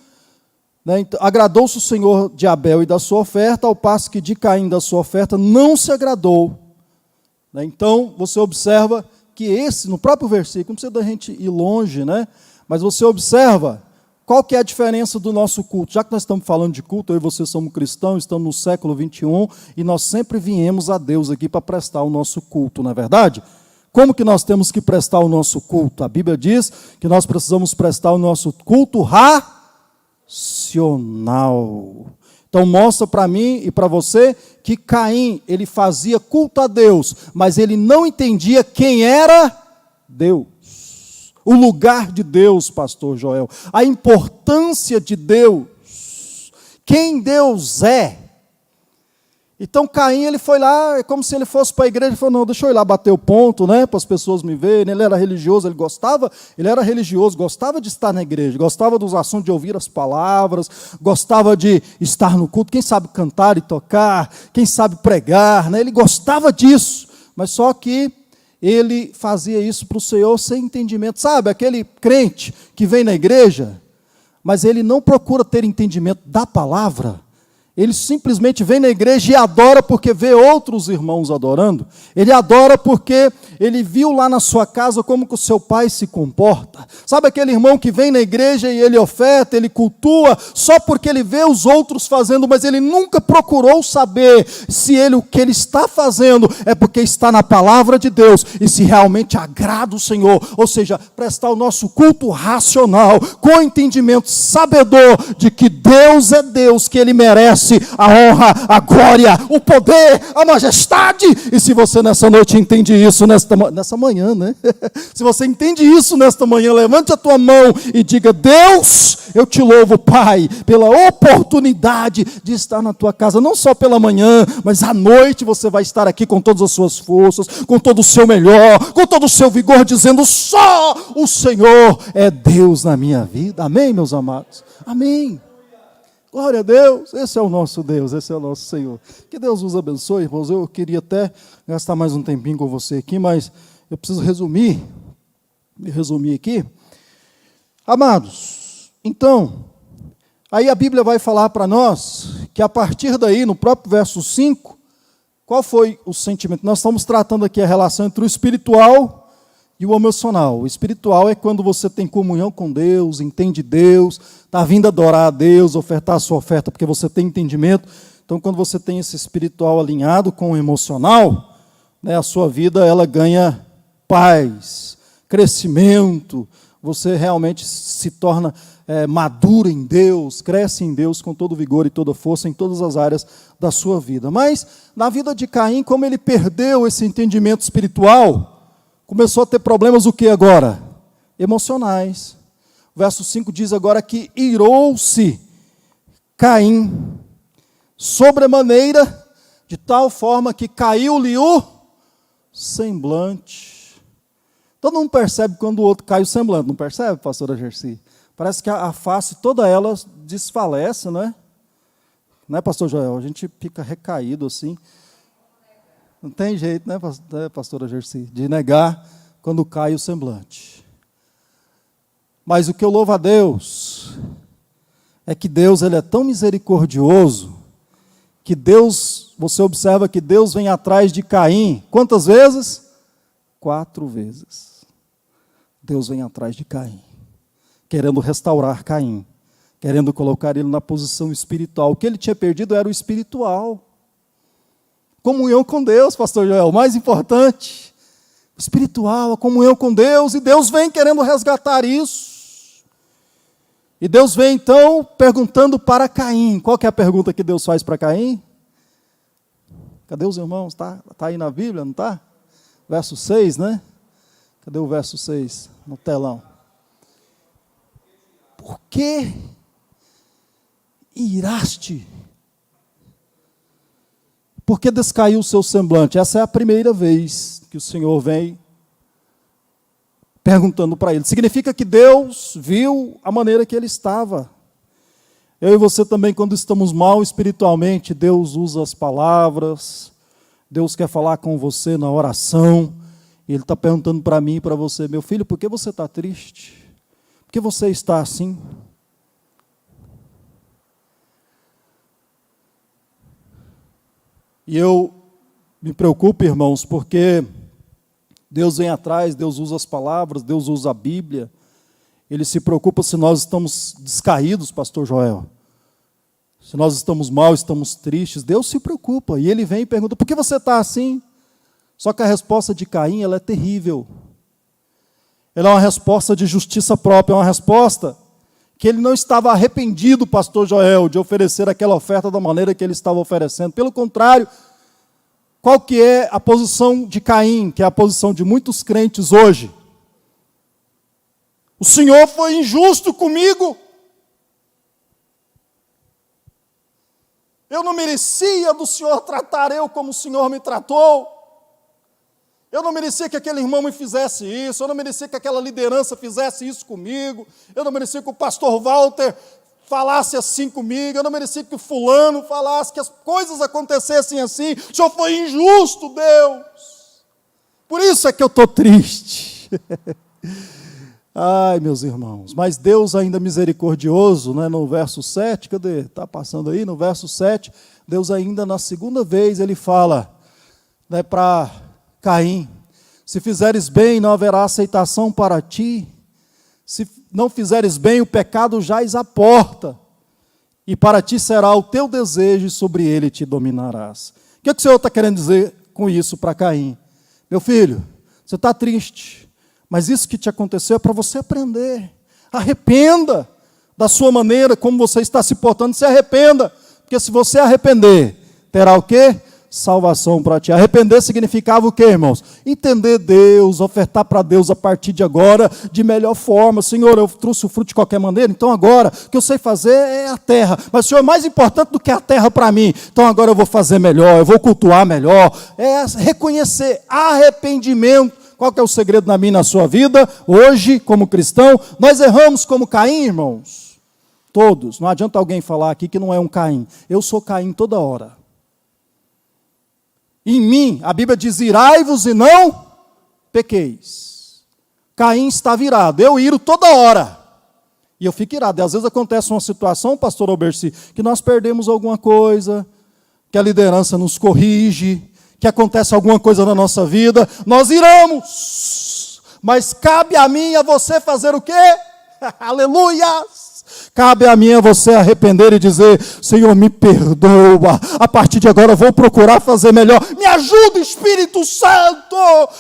né, então, agradou-se o Senhor de Abel e da sua oferta, ao passo que de Caim da sua oferta não se agradou. Né, então, você observa que no próprio versículo, não precisa da gente ir longe, né, mas você observa qual que é a diferença do nosso culto. Já que nós estamos falando de culto, eu e você somos cristãos, estamos no século 21, e nós sempre viemos a Deus aqui para prestar o nosso culto, não é verdade? Como que nós temos que prestar o nosso culto? A Bíblia diz que nós precisamos prestar o nosso culto racional. Então mostra para mim e para você que Caim, ele fazia culto a Deus, mas ele não entendia quem era Deus. O lugar de Deus, pastor Joel, a importância de Deus, quem Deus é. Então Caim, ele foi lá, é como se ele fosse para a igreja e falou, não, deixa eu ir lá bater o ponto, né, para as pessoas me verem. Ele era religioso, ele era religioso, gostava de estar na igreja, gostava dos assuntos, de ouvir as palavras, gostava de estar no culto, quem sabe cantar e tocar, quem sabe pregar, né, ele gostava disso, mas só que ele fazia isso para o Senhor sem entendimento. Sabe, aquele crente que vem na igreja, mas ele não procura ter entendimento da palavra. Ele simplesmente vem na igreja e adora porque vê outros irmãos adorando. Ele adora porque ele viu lá na sua casa como que o seu pai se comporta. Sabe aquele irmão que vem na igreja e ele oferta, ele cultua, só porque ele vê os outros fazendo, mas ele nunca procurou saber se o que ele está fazendo é porque está na palavra de Deus e se realmente agrada o Senhor. Ou seja, prestar o nosso culto racional, com entendimento sabedor de que Deus é Deus, que Ele merece a honra, a glória, o poder, a majestade. E se você nessa noite entende isso, nessa manhã, né? Se você entende isso nesta manhã, levante a tua mão e diga: Deus, eu te louvo, Pai, pela oportunidade de estar na tua casa, não só pela manhã, mas à noite você vai estar aqui com todas as suas forças, com todo o seu melhor, com todo o seu vigor, dizendo: só o Senhor é Deus na minha vida. Amém, meus amados? Amém. Glória a Deus, esse é o nosso Deus, esse é o nosso Senhor. Que Deus nos abençoe, irmãos. Eu queria até gastar mais um tempinho com você aqui, mas eu preciso resumir aqui. Amados, então, aí a Bíblia vai falar para nós que a partir daí, no próprio verso 5, qual foi o sentimento? Nós estamos tratando aqui a relação entre o espiritual e o emocional. O espiritual é quando você tem comunhão com Deus, entende Deus, está vindo adorar a Deus, ofertar a sua oferta porque você tem entendimento. Então, quando você tem esse espiritual alinhado com o emocional, né, a sua vida ela ganha paz, crescimento, você realmente se torna maduro em Deus, cresce em Deus com todo vigor e toda força em todas as áreas da sua vida. Mas, na vida de Caim, como ele perdeu esse entendimento espiritual, começou a ter problemas o que agora? Emocionais. O verso 5 diz agora que irou-se Caim sobremaneira, de tal forma que caiu-lhe o semblante. Todo mundo percebe quando o outro cai o semblante, não percebe, pastora Gersi? Parece que a face toda ela desfalece, não é, pastor Joel? A gente fica recaído assim. Não tem jeito, né, pastora Gersi, de negar quando cai o semblante. Mas o que eu louvo a Deus é que Deus ele é tão misericordioso que Deus, você observa que Deus vem atrás de Caim, quantas vezes? 4 vezes. Deus vem atrás de Caim, querendo restaurar Caim, querendo colocar ele na posição espiritual. O que ele tinha perdido era o espiritual. Comunhão com Deus, pastor Joel, o mais importante. Espiritual, a comunhão com Deus, e Deus vem querendo resgatar isso. E Deus vem então perguntando para Caim. Qual que é a pergunta que Deus faz para Caim? Cadê os irmãos? Está aí na Bíblia, não está? Verso 6, né? Cadê o verso 6 no telão? Por que iraste? Por que descaiu o seu semblante? Essa é a primeira vez que o Senhor vem perguntando para ele. Significa que Deus viu a maneira que ele estava. Eu e você também, quando estamos mal espiritualmente, Deus usa as palavras, Deus quer falar com você na oração, e Ele está perguntando para mim e para você: meu filho, por que você está triste? Por que você está assim? E eu me preocupo, irmãos, porque Deus vem atrás, Deus usa as palavras, Deus usa a Bíblia. Ele se preocupa se nós estamos descaídos, pastor Joel. Se nós estamos mal, estamos tristes, Deus se preocupa. E Ele vem e pergunta: por que você está assim? Só que a resposta de Caim, ela é terrível. Ela é uma resposta de justiça própria, é uma resposta que ele não estava arrependido, pastor Joel, de oferecer aquela oferta da maneira que ele estava oferecendo. Pelo contrário, qual que é a posição de Caim, que é a posição de muitos crentes hoje? O Senhor foi injusto comigo. Eu não merecia do Senhor tratar eu como o Senhor me tratou. Eu não merecia que aquele irmão me fizesse isso. Eu não merecia que aquela liderança fizesse isso comigo. Eu não merecia que o pastor Walter falasse assim comigo. Eu não merecia que o fulano falasse, que as coisas acontecessem assim. O Senhor foi injusto, Deus. Por isso é que eu estou triste. Ai, meus irmãos, mas Deus ainda misericordioso, né, no verso 7, cadê? Está passando aí, no verso 7, Deus ainda na segunda vez, ele fala, né, para Caim, se fizeres bem, não haverá aceitação para ti, se não fizeres bem, o pecado jaz à porta, e para ti será o teu desejo, e sobre ele te dominarás. O que o Senhor está querendo dizer com isso para Caim? Meu filho, você está triste, mas isso que te aconteceu é para você aprender. Arrependa da sua maneira, como você está se portando, se arrependa. Porque se você arrepender, terá o quê? Salvação para ti. Arrepender significava o quê, irmãos? Entender Deus, ofertar para Deus a partir de agora, de melhor forma. Senhor, eu trouxe o fruto de qualquer maneira, então agora, o que eu sei fazer é a terra. Mas o Senhor é mais importante do que a terra para mim. Então agora eu vou fazer melhor, eu vou cultuar melhor. É reconhecer, arrependimento. Qual que é o segredo na minha e na sua vida? Hoje, como cristão, nós erramos como Caim, irmãos. Todos. Não adianta alguém falar aqui que não é um Caim. Eu sou Caim toda hora. Em mim, a Bíblia diz, irai-vos e não pequeis. Caim está virado. Eu iro toda hora. E eu fico irado. E às vezes acontece uma situação, pastor Alberci, que nós perdemos alguma coisa, que a liderança nos corrige, que acontece alguma coisa na nossa vida, nós iramos, mas cabe a mim e a você fazer o quê? Aleluias! Cabe a mim e a você arrepender e dizer, Senhor, me perdoa, a partir de agora eu vou procurar fazer melhor, me ajuda, Espírito Santo,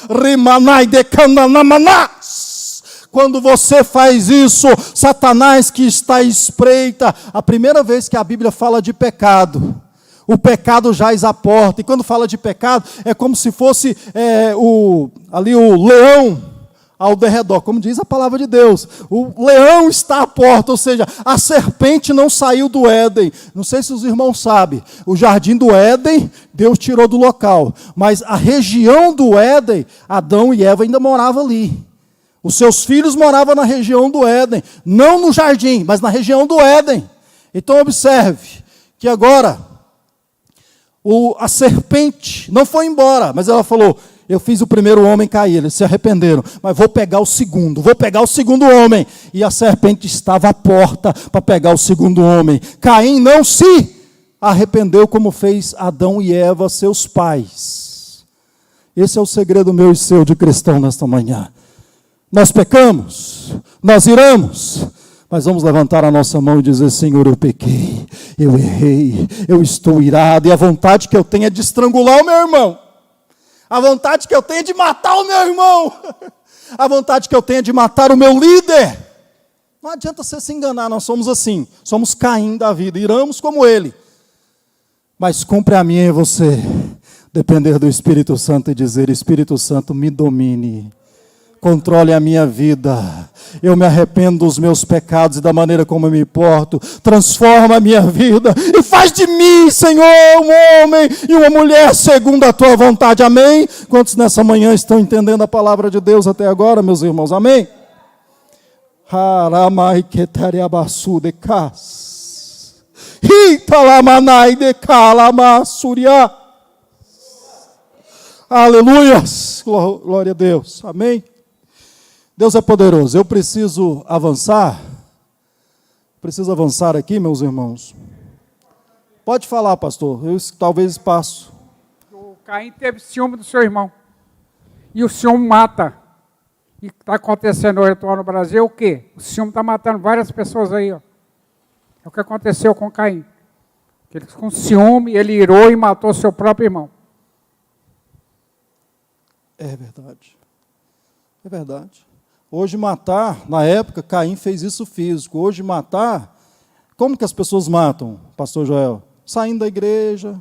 rimanai decananamanás. Quando você faz isso, Satanás que está à espreita, a primeira vez que a Bíblia fala de pecado, o pecado jaz à porta, e quando fala de pecado, é como se fosse o leão ao derredor, como diz a palavra de Deus, o leão está à porta, ou seja, a serpente não saiu do Éden. Não sei se os irmãos sabem, o jardim do Éden, Deus tirou do local, mas a região do Éden, Adão e Eva ainda moravam ali. Os seus filhos moravam na região do Éden, não no jardim, mas na região do Éden. Então observe, que agora, a serpente não foi embora, mas ela falou, eu fiz o primeiro homem cair, eles se arrependeram, mas vou pegar o segundo homem, e a serpente estava à porta para pegar o segundo homem. Caim não se arrependeu como fez Adão e Eva, seus pais. Esse é o segredo meu e seu de cristão nesta manhã. Nós pecamos, nós iramos, mas vamos levantar a nossa mão e dizer, Senhor, eu pequei, eu errei, eu estou irado, e a vontade que eu tenho é de estrangular o meu irmão, a vontade que eu tenho é de matar o meu irmão, a vontade que eu tenho é de matar o meu líder. Não adianta você se enganar, nós somos assim, somos Caim da vida, iramos como ele, mas cumpre a mim e você, depender do Espírito Santo e dizer, Espírito Santo, me domine, controle a minha vida, eu me arrependo dos meus pecados e da maneira como eu me porto, transforma a minha vida e faz de mim, Senhor, um homem e uma mulher segundo a tua vontade, amém? Quantos nessa manhã estão entendendo a palavra de Deus até agora, meus irmãos, amém? Haramai ketariabasu de cas, hitalamanai de kalamassuriá, aleluias, glória a Deus, amém? Deus é poderoso. Eu preciso avançar aqui, meus irmãos. Pode falar, pastor, eu talvez passo. O Caim teve ciúme do seu irmão, e o ciúme mata. E está acontecendo hoje atual no Brasil o quê? O ciúme está matando várias pessoas aí, ó. É o que aconteceu com Caim. Ele, com ciúme, ele irou e matou seu próprio irmão. É verdade. É verdade. Hoje matar, na época, Caim fez isso físico. Hoje matar, como que as pessoas matam, pastor Joel? Saindo da igreja.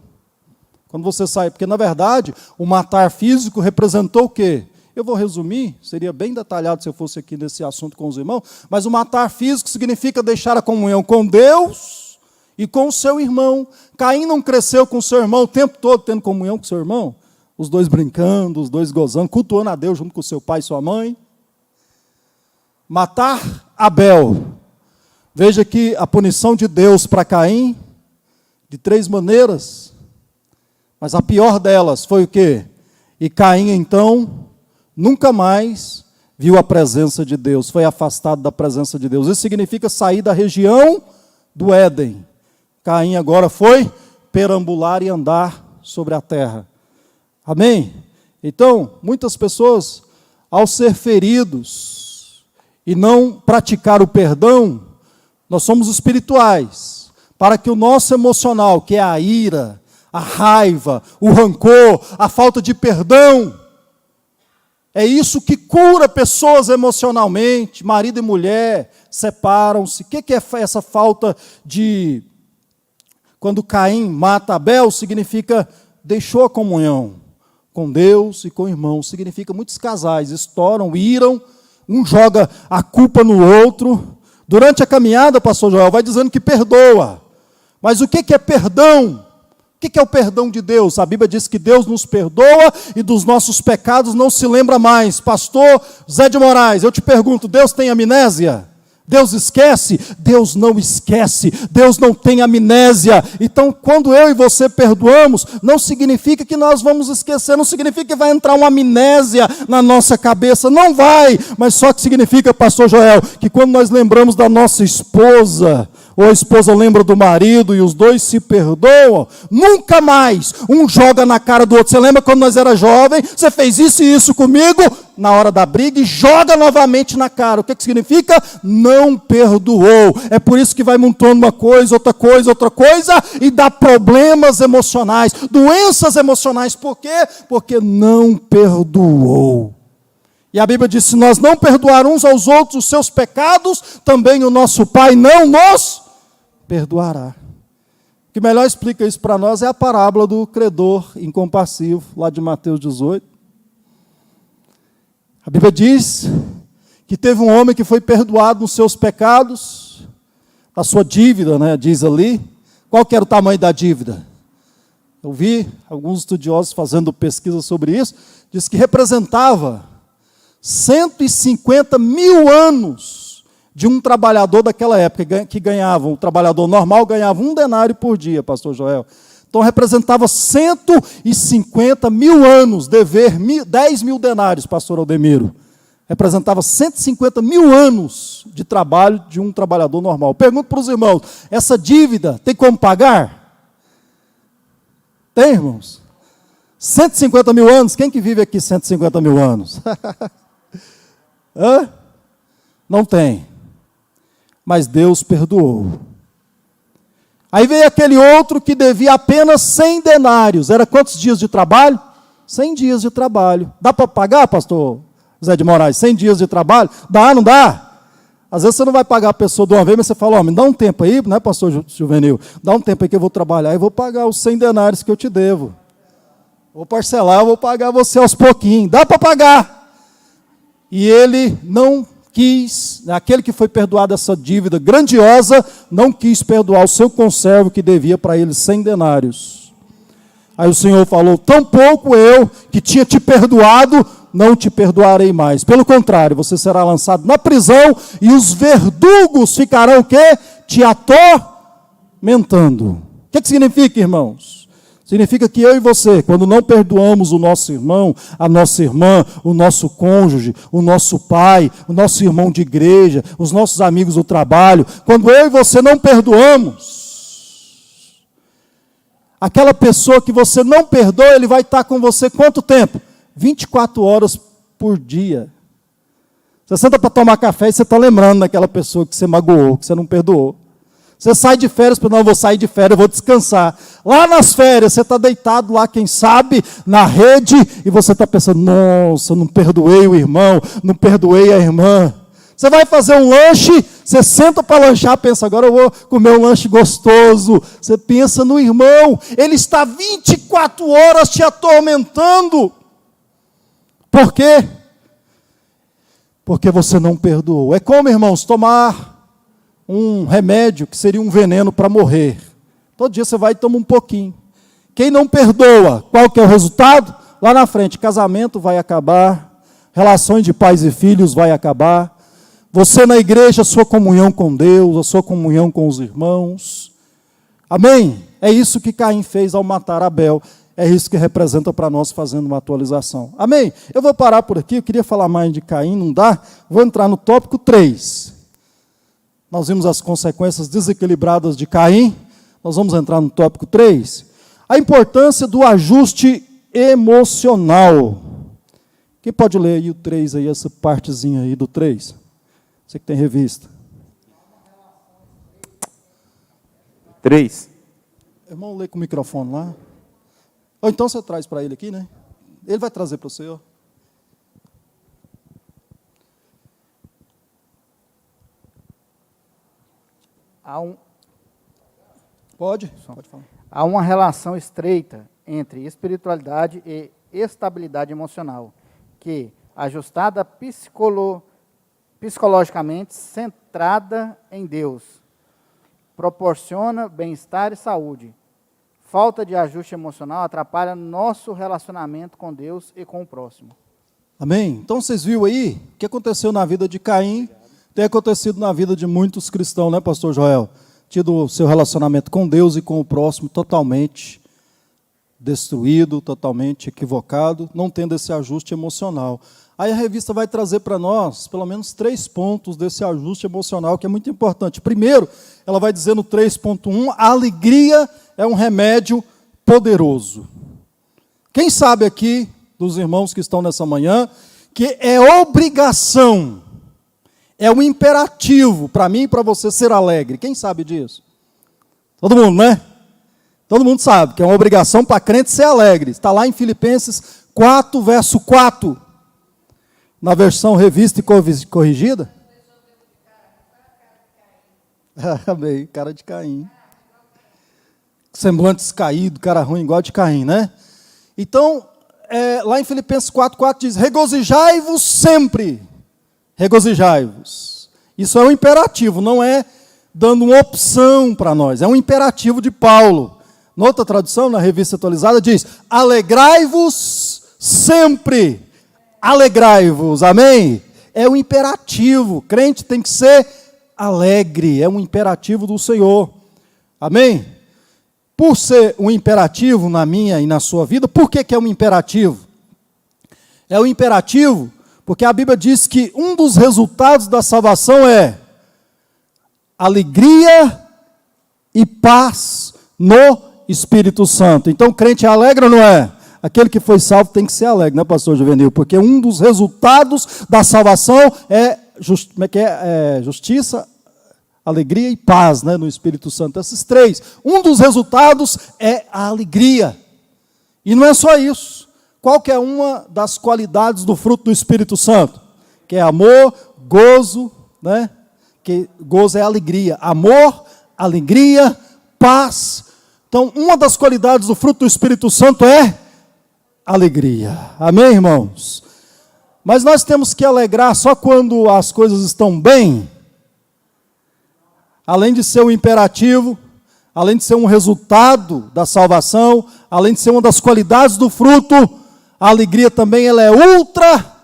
Quando você sai, porque na verdade, o matar físico representou o quê? Eu vou resumir, seria bem detalhado se eu fosse aqui nesse assunto com os irmãos, mas o matar físico significa deixar a comunhão com Deus e com o seu irmão. Caim não cresceu com o seu irmão o tempo todo tendo comunhão com o seu irmão? Os dois brincando, os dois gozando, cultuando a Deus junto com seu pai e sua mãe. Matar Abel. Veja que a punição de Deus para Caim, de 3 maneiras, mas a pior delas foi o quê? E Caim, então, nunca mais viu a presença de Deus, foi afastado da presença de Deus. Isso significa sair da região do Éden. Caim agora foi perambular e andar sobre a terra. Amém? Então, muitas pessoas, ao ser feridos e não praticar o perdão, nós somos espirituais, para que o nosso emocional, que é a ira, a raiva, o rancor, a falta de perdão, é isso que cura pessoas emocionalmente. Marido e mulher separam-se. O que é essa falta de... Quando Caim mata Abel, significa deixou a comunhão com Deus e com o irmão. Significa muitos casais estouram, iram, um joga a culpa no outro. Durante a caminhada, pastor Joel, vai dizendo que perdoa. Mas o que é perdão? O que é o perdão de Deus? A Bíblia diz que Deus nos perdoa e dos nossos pecados não se lembra mais. Pastor Zé de Moraes, eu te pergunto, Deus tem amnésia? Deus esquece? Deus não esquece. Deus não tem amnésia. Então, quando eu e você perdoamos, não significa que nós vamos esquecer, não significa que vai entrar uma amnésia na nossa cabeça. Não vai, mas só que significa, pastor Joel, que quando nós lembramos da nossa esposa, ou a esposa lembra do marido e os dois se perdoam, nunca mais um joga na cara do outro. Você lembra quando nós era jovem? Você fez isso e isso comigo? Na hora da briga e joga novamente na cara. O que significa? Não perdoou. É por isso que vai montando uma coisa, outra coisa, e dá problemas emocionais, doenças emocionais. Por quê? Porque não perdoou. E a Bíblia diz, se nós não perdoar uns aos outros os seus pecados, também o nosso Pai não nos perdoará. O que melhor explica isso para nós é a parábola do credor incompassivo, lá de Mateus 18. A Bíblia diz que teve um homem que foi perdoado nos seus pecados, a sua dívida, né, diz ali. Qual que era o tamanho da dívida? Eu vi alguns estudiosos fazendo pesquisa sobre isso, diz que representava 150 mil anos de um trabalhador daquela época, que ganhava, um trabalhador normal ganhava 1 denário por dia, pastor Joel. Então representava 150 mil anos, dever 10 mil denários, pastor Aldemiro. Representava 150 mil anos de trabalho de um trabalhador normal. Pergunto para os irmãos, essa dívida tem como pagar? Tem, irmãos? 150 mil anos? Quem que vive aqui 150 mil anos? Hã? Não tem. Mas Deus perdoou. Aí veio aquele outro que devia apenas 100 denários. Era quantos dias de trabalho? 100 dias de trabalho. Dá para pagar, pastor Zé de Moraes? 100 dias de trabalho? Dá, não dá? Às vezes você não vai pagar a pessoa de uma vez, mas você fala, me dá um tempo aí, né, pastor Juvenil? Dá um tempo aí que eu vou trabalhar e vou pagar os 100 denários que eu te devo. Vou parcelar, eu vou pagar você aos pouquinhos. Dá para pagar. E ele não quis, aquele que foi perdoado essa dívida grandiosa, não quis perdoar o seu conservo que devia para ele 100 denários. Aí o Senhor falou, tampouco eu, que tinha te perdoado, não te perdoarei mais. Pelo contrário, você será lançado na prisão e os verdugos ficarão o quê? Te atormentando. O que significa, irmãos? Significa que eu e você, quando não perdoamos o nosso irmão, a nossa irmã, o nosso cônjuge, o nosso pai, o nosso irmão de igreja, os nossos amigos do trabalho, quando eu e você não perdoamos, aquela pessoa que você não perdoa, ele vai estar com você quanto tempo? 24 horas por dia. Você senta para tomar café e você está lembrando daquela pessoa que você magoou, que você não perdoou. Você sai de férias, não, eu vou sair de férias, eu vou descansar. Lá nas férias, você está deitado lá, quem sabe, na rede, e você está pensando, nossa, não perdoei o irmão, não perdoei a irmã. Você vai fazer um lanche, você senta para lanchar, pensa, agora eu vou comer um lanche gostoso. Você pensa no irmão, ele está 24 horas te atormentando. Por quê? Porque você não perdoou. É como, irmãos, tomar um remédio que seria um veneno para morrer. Todo dia você vai e toma um pouquinho. Quem não perdoa, qual que é o resultado? Lá na frente, casamento vai acabar, relações de pais e filhos vai acabar, você na igreja, a sua comunhão com Deus, a sua comunhão com os irmãos. Amém? É isso que Caim fez ao matar Abel. É isso que representa para nós fazendo uma atualização. Amém? Eu vou parar por aqui, eu queria falar mais de Caim, não dá? Vou entrar no tópico 3. Nós vimos as consequências desequilibradas de Caim. Nós vamos entrar no tópico 3. A importância do ajuste emocional. Quem pode ler aí o 3, aí, essa partezinha aí do 3? Você que tem revista. 3. Irmão, lê com o microfone lá. Ou então você traz para ele aqui, né? Ele vai trazer para o senhor. Pode falar. Há uma relação estreita entre espiritualidade e estabilidade emocional, que, ajustada psicologicamente, centrada em Deus, proporciona bem-estar e saúde. Falta de ajuste emocional atrapalha nosso relacionamento com Deus e com o próximo. Amém? Então vocês viram aí o que aconteceu na vida de Caim, tem acontecido na vida de muitos cristãos, né, pastor Joel? Tido o seu relacionamento com Deus e com o próximo totalmente destruído, totalmente equivocado, não tendo esse ajuste emocional. Aí a revista vai trazer para nós, pelo menos 3 pontos desse ajuste emocional, que é muito importante. Primeiro, ela vai dizer no 3.1, a alegria é um remédio poderoso. Quem sabe aqui, dos irmãos que estão nessa manhã, que é obrigação, é um imperativo para mim e para você ser alegre. Quem sabe disso? Todo mundo, né? Todo mundo sabe que é uma obrigação para crente ser alegre. Está lá em Filipenses 4, verso 4. Na versão revista e corrigida. Amém, cara de Caim. Semblante descaído, cara ruim, igual de Caim, né? Então, lá em Filipenses 4:4 diz, regozijai-vos sempre. Regozijai-vos. Isso é um imperativo, não é dando uma opção para nós, é um imperativo de Paulo. Noutra tradução, na revista atualizada, diz, alegrai-vos sempre. Alegrai-vos, amém? É um imperativo, crente tem que ser alegre, é um imperativo do Senhor, amém? Por ser um imperativo na minha e na sua vida, por que é um imperativo? É um imperativo porque a Bíblia diz que um dos resultados da salvação é alegria e paz no Espírito Santo. Então, o crente é alegre ou não é? Aquele que foi salvo tem que ser alegre, né, pastor Juvenil? Porque um dos resultados da salvação é justiça, alegria e paz, né, no Espírito Santo. Esses 3. Um dos resultados é a alegria. E não é só isso. Qual que é uma das qualidades do fruto do Espírito Santo? Que é amor, gozo, né? Que gozo é alegria. Amor, alegria, paz. Então, uma das qualidades do fruto do Espírito Santo é alegria. Amém, irmãos? Mas nós temos que alegrar só quando as coisas estão bem. Além de ser um imperativo, além de ser um resultado da salvação, além de ser uma das qualidades do fruto, a alegria também ela é ultra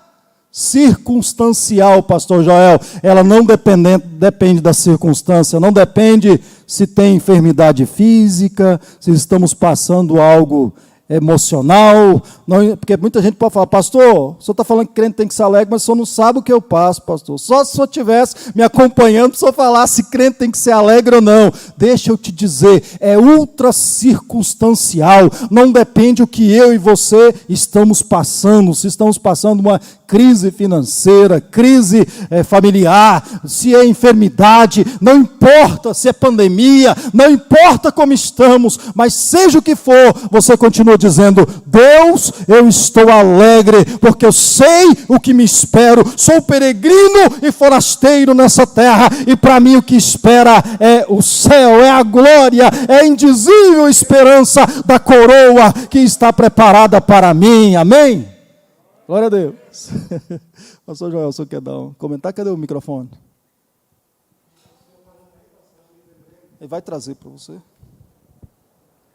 circunstancial, pastor Joel. Ela não depende da circunstância, não depende se tem enfermidade física, se estamos passando algo emocional, não, porque muita gente pode falar, pastor, o senhor está falando que crente tem que ser alegre, mas o senhor não sabe o que eu passo, pastor. Só se o senhor estivesse me acompanhando, o senhor falasse se crente tem que ser alegre ou não. Deixa eu te dizer, é ultra circunstancial, não depende o que eu e você estamos passando, se estamos passando uma crise financeira, crise familiar, se é enfermidade, não importa se é pandemia, não importa como estamos, mas seja o que for, você continua dizendo: Deus, eu estou alegre, porque eu sei o que me espero, sou peregrino e forasteiro nessa terra, e para mim o que espera é o céu, é a glória, é a indizível esperança da coroa que está preparada para mim, amém? Glória a Deus. Pastor Joel, você quer dar um comentário? Cadê o microfone? Ele vai trazer para você.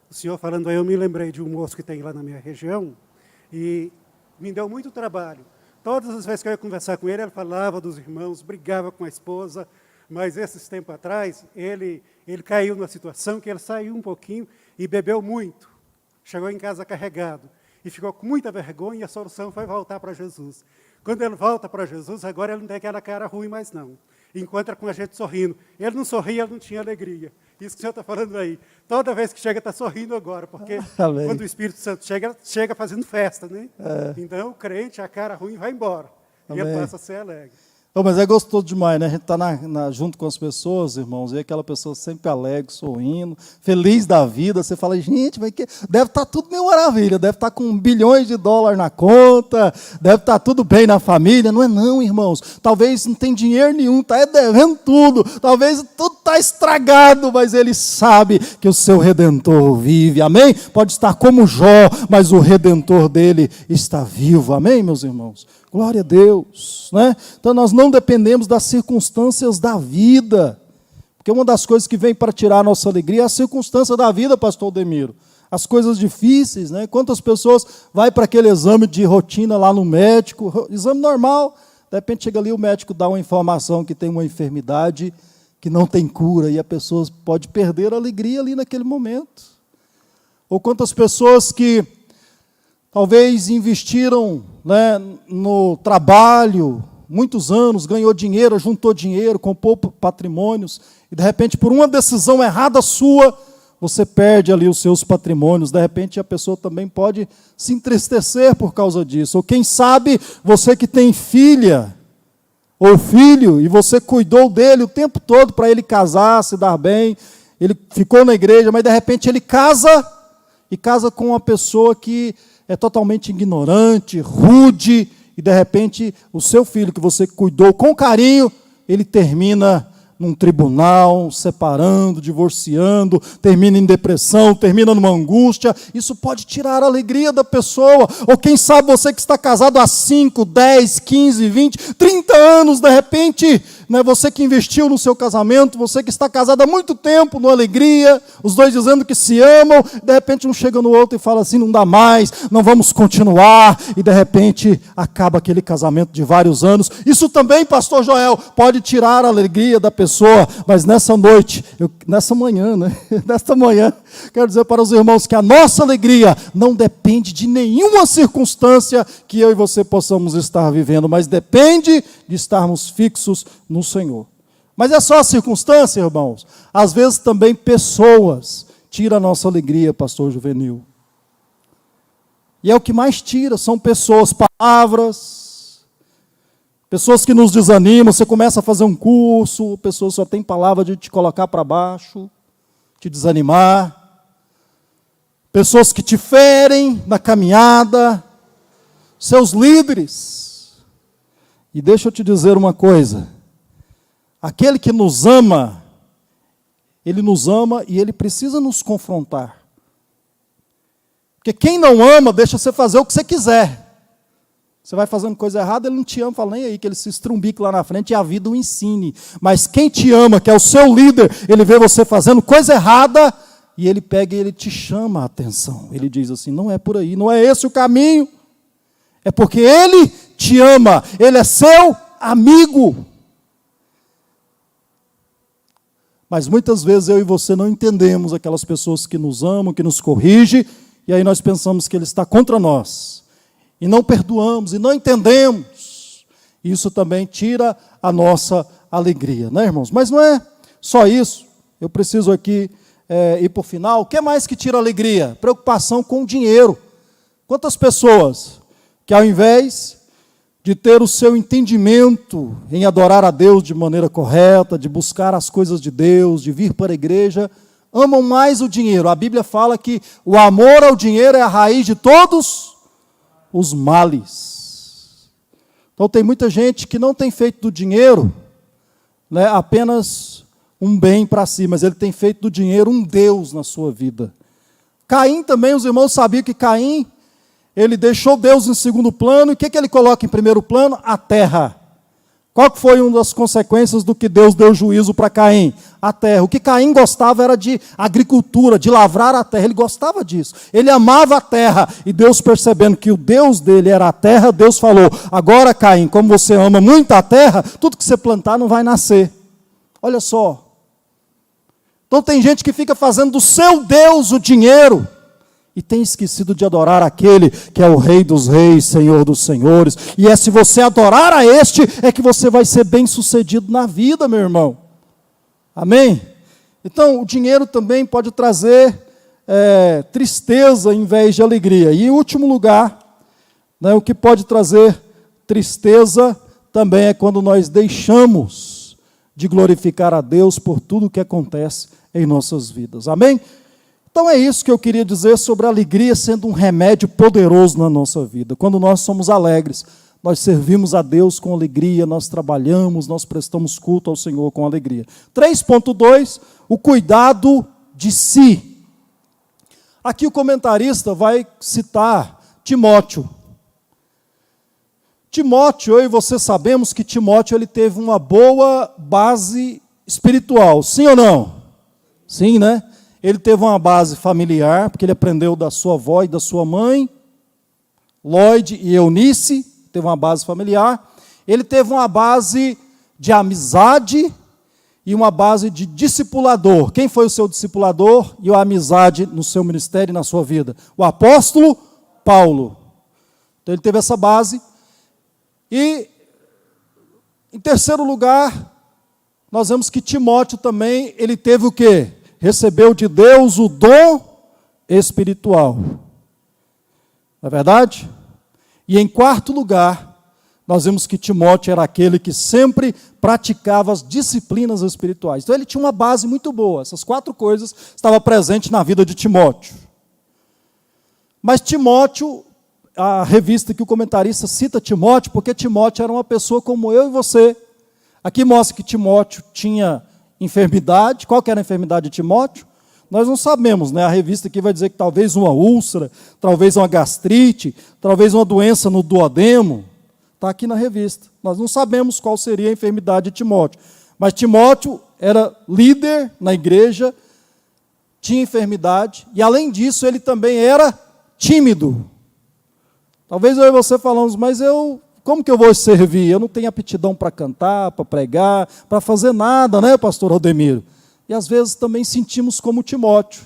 O senhor falando aí, eu me lembrei de um moço que tem lá na minha região e me deu muito trabalho. Todas as vezes que eu ia conversar com ele falava dos irmãos, brigava com a esposa, mas esses tempos atrás, ele caiu numa situação que ele saiu um pouquinho e bebeu muito. Chegou em casa carregado e ficou com muita vergonha, e a solução foi voltar para Jesus. Quando ele volta para Jesus, agora ele não tem aquela cara ruim mais não. Encontra com a gente sorrindo. Ele não sorria, ele não tinha alegria. Isso que o senhor está falando aí. Toda vez que chega, está sorrindo agora, porque quando o Espírito Santo chega fazendo festa, né? Então, o crente, a cara ruim, vai embora. E ele passa a ser alegre. Mas é gostoso demais, né? A gente está junto com as pessoas, irmãos, e aquela pessoa sempre alegre, sorrindo, feliz da vida. Você fala, gente, deve estar tudo meio maravilha, deve estar com bilhões de dólares na conta, deve estar tudo bem na família. Não é não, irmãos. Talvez não tem dinheiro nenhum, está devendo tudo, talvez tudo está estragado, mas ele sabe que o seu Redentor vive, amém? Pode estar como Jó, mas o Redentor dele está vivo, amém, meus irmãos? Glória a Deus, né? Então nós não dependemos das circunstâncias da vida, porque uma das coisas que vem para tirar a nossa alegria é a circunstância da vida, pastor Demiro. As coisas difíceis, né? Quantas pessoas vai para aquele exame de rotina lá no médico, exame normal, de repente chega ali, o médico dá uma informação que tem uma enfermidade que não tem cura, e a pessoa pode perder a alegria ali naquele momento. Ou quantas pessoas que talvez investiram, né, no trabalho, muitos anos, ganhou dinheiro, juntou dinheiro, comprou patrimônios, e de repente, por uma decisão errada sua, você perde ali os seus patrimônios. De repente, a pessoa também pode se entristecer por causa disso. Ou quem sabe, você que tem filha ou filho, e você cuidou dele o tempo todo para ele casar, se dar bem, ele ficou na igreja, mas de repente ele casa, e casa com uma pessoa que é totalmente ignorante, rude, e de repente o seu filho que você cuidou com carinho, ele termina num tribunal, separando, divorciando, termina em depressão, termina numa angústia. Isso pode tirar a alegria da pessoa. Ou quem sabe você que está casado há 5, 10, 15, 20, 30 anos, de repente, né, você que investiu no seu casamento, você que está casado há muito tempo, numa alegria, os dois dizendo que se amam, de repente um chega no outro e fala assim, não dá mais, não vamos continuar, e de repente acaba aquele casamento de vários anos. Isso também, pastor Joel, pode tirar a alegria da pessoa. Mas nessa noite, nessa manhã, quero dizer para os irmãos que a nossa alegria não depende de nenhuma circunstância que eu e você possamos estar vivendo, mas depende de estarmos fixos no Senhor. Mas é só a circunstância, irmãos? Às vezes também pessoas tiram a nossa alegria, pastor Juvenil. E é o que mais tira, são pessoas, palavras, pessoas que nos desanimam. Você começa a fazer um curso, a pessoa só tem palavra de te colocar para baixo, te desanimar. Pessoas que te ferem na caminhada, seus líderes. E deixa eu te dizer uma coisa, aquele que nos ama, ele nos ama e ele precisa nos confrontar. Porque quem não ama, deixa você fazer o que você quiser. Você vai fazendo coisa errada, ele não te ama, fala nem aí, que ele se estrumbique lá na frente e a vida o ensine. Mas quem te ama, que é o seu líder, ele vê você fazendo coisa errada, e ele pega e ele te chama a atenção. Ele diz assim, não é por aí, não é esse o caminho. É porque ele te ama, ele é seu amigo. Mas muitas vezes eu e você não entendemos aquelas pessoas que nos amam, que nos corrigem, e aí nós pensamos que ele está contra nós. E não perdoamos, e não entendemos. Isso também tira a nossa alegria, né, irmãos? Mas não é só isso. Eu preciso aqui ir para o final. O que mais que tira a alegria? Preocupação com o dinheiro. Quantas pessoas que ao invés de ter o seu entendimento em adorar a Deus de maneira correta, de buscar as coisas de Deus, de vir para a igreja, amam mais o dinheiro. A Bíblia fala que o amor ao dinheiro é a raiz de todos os males. Então tem muita gente que não tem feito do dinheiro, né, apenas um bem para si, mas ele tem feito do dinheiro um Deus na sua vida. Caim também, os irmãos sabiam que Caim, ele deixou Deus em segundo plano, e o que ele coloca em primeiro plano? A terra. Qual que foi uma das consequências do que Deus deu juízo para Caim? A terra. O que Caim gostava era de agricultura, de lavrar a terra, ele gostava disso. Ele amava a terra, e Deus, percebendo que o Deus dele era a terra, Deus falou: agora, Caim, como você ama muito a terra, tudo que você plantar não vai nascer. Olha só. Então tem gente que fica fazendo do seu Deus o dinheiro, e tem esquecido de adorar aquele que é o Rei dos Reis, Senhor dos Senhores. E é se você adorar a este, é que você vai ser bem sucedido na vida, meu irmão. Amém? Então, o dinheiro também pode trazer tristeza em vez de alegria. E em último lugar, né, o que pode trazer tristeza também é quando nós deixamos de glorificar a Deus por tudo o que acontece em nossas vidas. Amém? Então é isso que eu queria dizer sobre a alegria sendo um remédio poderoso na nossa vida. Quando nós somos alegres, nós servimos a Deus com alegria, nós trabalhamos, nós prestamos culto ao Senhor com alegria. 3.2, o cuidado de si. Aqui o comentarista vai citar Timóteo. Timóteo, eu e você sabemos que Timóteo ele teve uma boa base espiritual, sim ou não? Sim, né? Ele teve uma base familiar, porque ele aprendeu da sua avó e da sua mãe, Lloyd e Eunice, teve uma base familiar. Ele teve uma base de amizade e uma base de discipulador. Quem foi o seu discipulador e a amizade no seu ministério e na sua vida? O apóstolo Paulo. Então ele teve essa base. E, em terceiro lugar, nós vemos que Timóteo também, ele teve o quê? Recebeu de Deus o dom espiritual. Não é verdade? E em quarto lugar, nós vemos que Timóteo era aquele que sempre praticava as disciplinas espirituais. Então ele tinha uma base muito boa. Essas 4 coisas estavam presentes na vida de Timóteo. Mas Timóteo, a revista que o comentarista cita Timóteo, porque Timóteo era uma pessoa como eu e você. Aqui mostra que Timóteo tinha enfermidade. Qual que era a enfermidade de Timóteo? Nós não sabemos, né? A revista aqui vai dizer que talvez uma úlcera, talvez uma gastrite, talvez uma doença no duodeno. Está aqui na revista. Nós não sabemos qual seria a enfermidade de Timóteo. Mas Timóteo era líder na igreja, tinha enfermidade, e além disso ele também era tímido. Talvez eu e você falamos, mas como que eu vou servir? Eu não tenho aptidão para cantar, para pregar, para fazer nada, né, pastor Aldemiro? E às vezes também sentimos como Timóteo.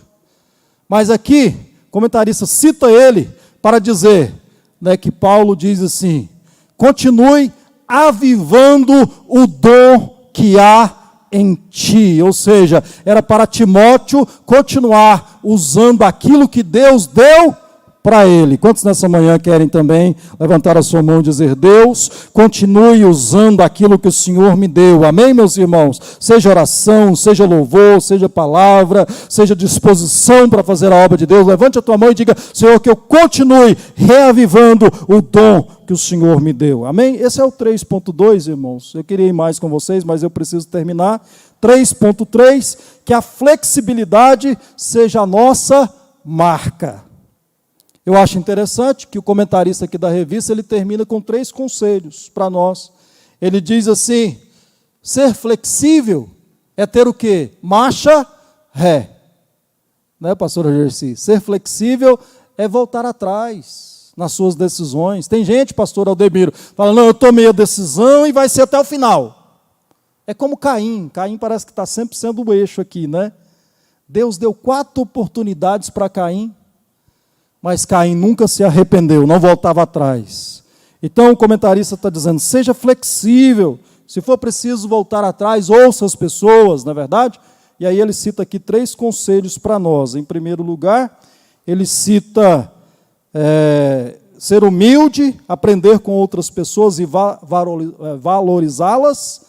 Mas aqui, o comentarista cita ele para dizer, né, que Paulo diz assim: continue avivando o dom que há em ti. Ou seja, era para Timóteo continuar usando aquilo que Deus deu para ele. Quantos nessa manhã querem também levantar a sua mão e dizer: Deus, continue usando aquilo que o Senhor me deu. Amém, meus irmãos? Seja oração, seja louvor, seja palavra, seja disposição para fazer a obra de Deus. Levante a tua mão e diga: Senhor, que eu continue reavivando o dom que o Senhor me deu. Amém? Esse é o 3.2, irmãos. Eu queria ir mais com vocês, mas eu preciso terminar. 3.3, que a flexibilidade seja a nossa marca. Eu acho interessante que o comentarista aqui da revista, ele termina com 3 conselhos para nós. Ele diz assim: ser flexível é ter o quê? Marcha ré. Né, pastora Gersi? Ser flexível é voltar atrás nas suas decisões. Tem gente, pastor Aldemiro, fala: não, eu tomei a decisão e vai ser até o final. É como Caim. Caim parece que está sempre sendo o eixo aqui, né? Deus deu 4 oportunidades para Caim, mas Caim nunca se arrependeu, não voltava atrás. Então o comentarista está dizendo: seja flexível, se for preciso voltar atrás, ouça as pessoas, não é verdade? E aí ele cita aqui 3 conselhos para nós. Em primeiro lugar, ele cita ser humilde, aprender com outras pessoas e valorizá-las,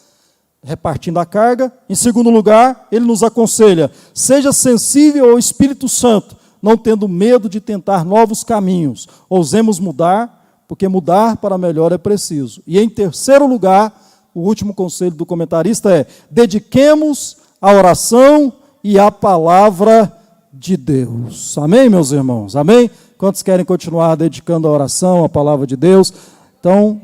repartindo a carga. Em segundo lugar, ele nos aconselha: seja sensível ao Espírito Santo, não tendo medo de tentar novos caminhos. Ousemos mudar, porque mudar para melhor é preciso. E em terceiro lugar, o último conselho do comentarista é: dediquemos a oração e a palavra de Deus. Amém, meus irmãos? Amém? Quantos querem continuar dedicando a oração, a palavra de Deus? Então,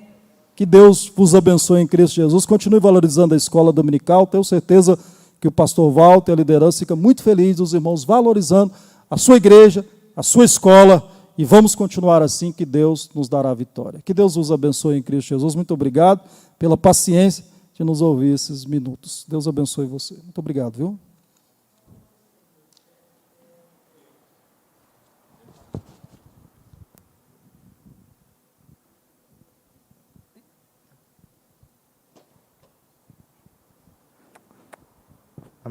que Deus vos abençoe em Cristo Jesus. Continue valorizando a escola dominical. Tenho certeza que o pastor Walter e a liderança fica muito feliz dos irmãos valorizando a sua igreja, a sua escola. E vamos continuar assim, que Deus nos dará a vitória. Que Deus vos abençoe em Cristo Jesus. Muito obrigado pela paciência de nos ouvir esses minutos. Deus abençoe você. Muito obrigado, viu?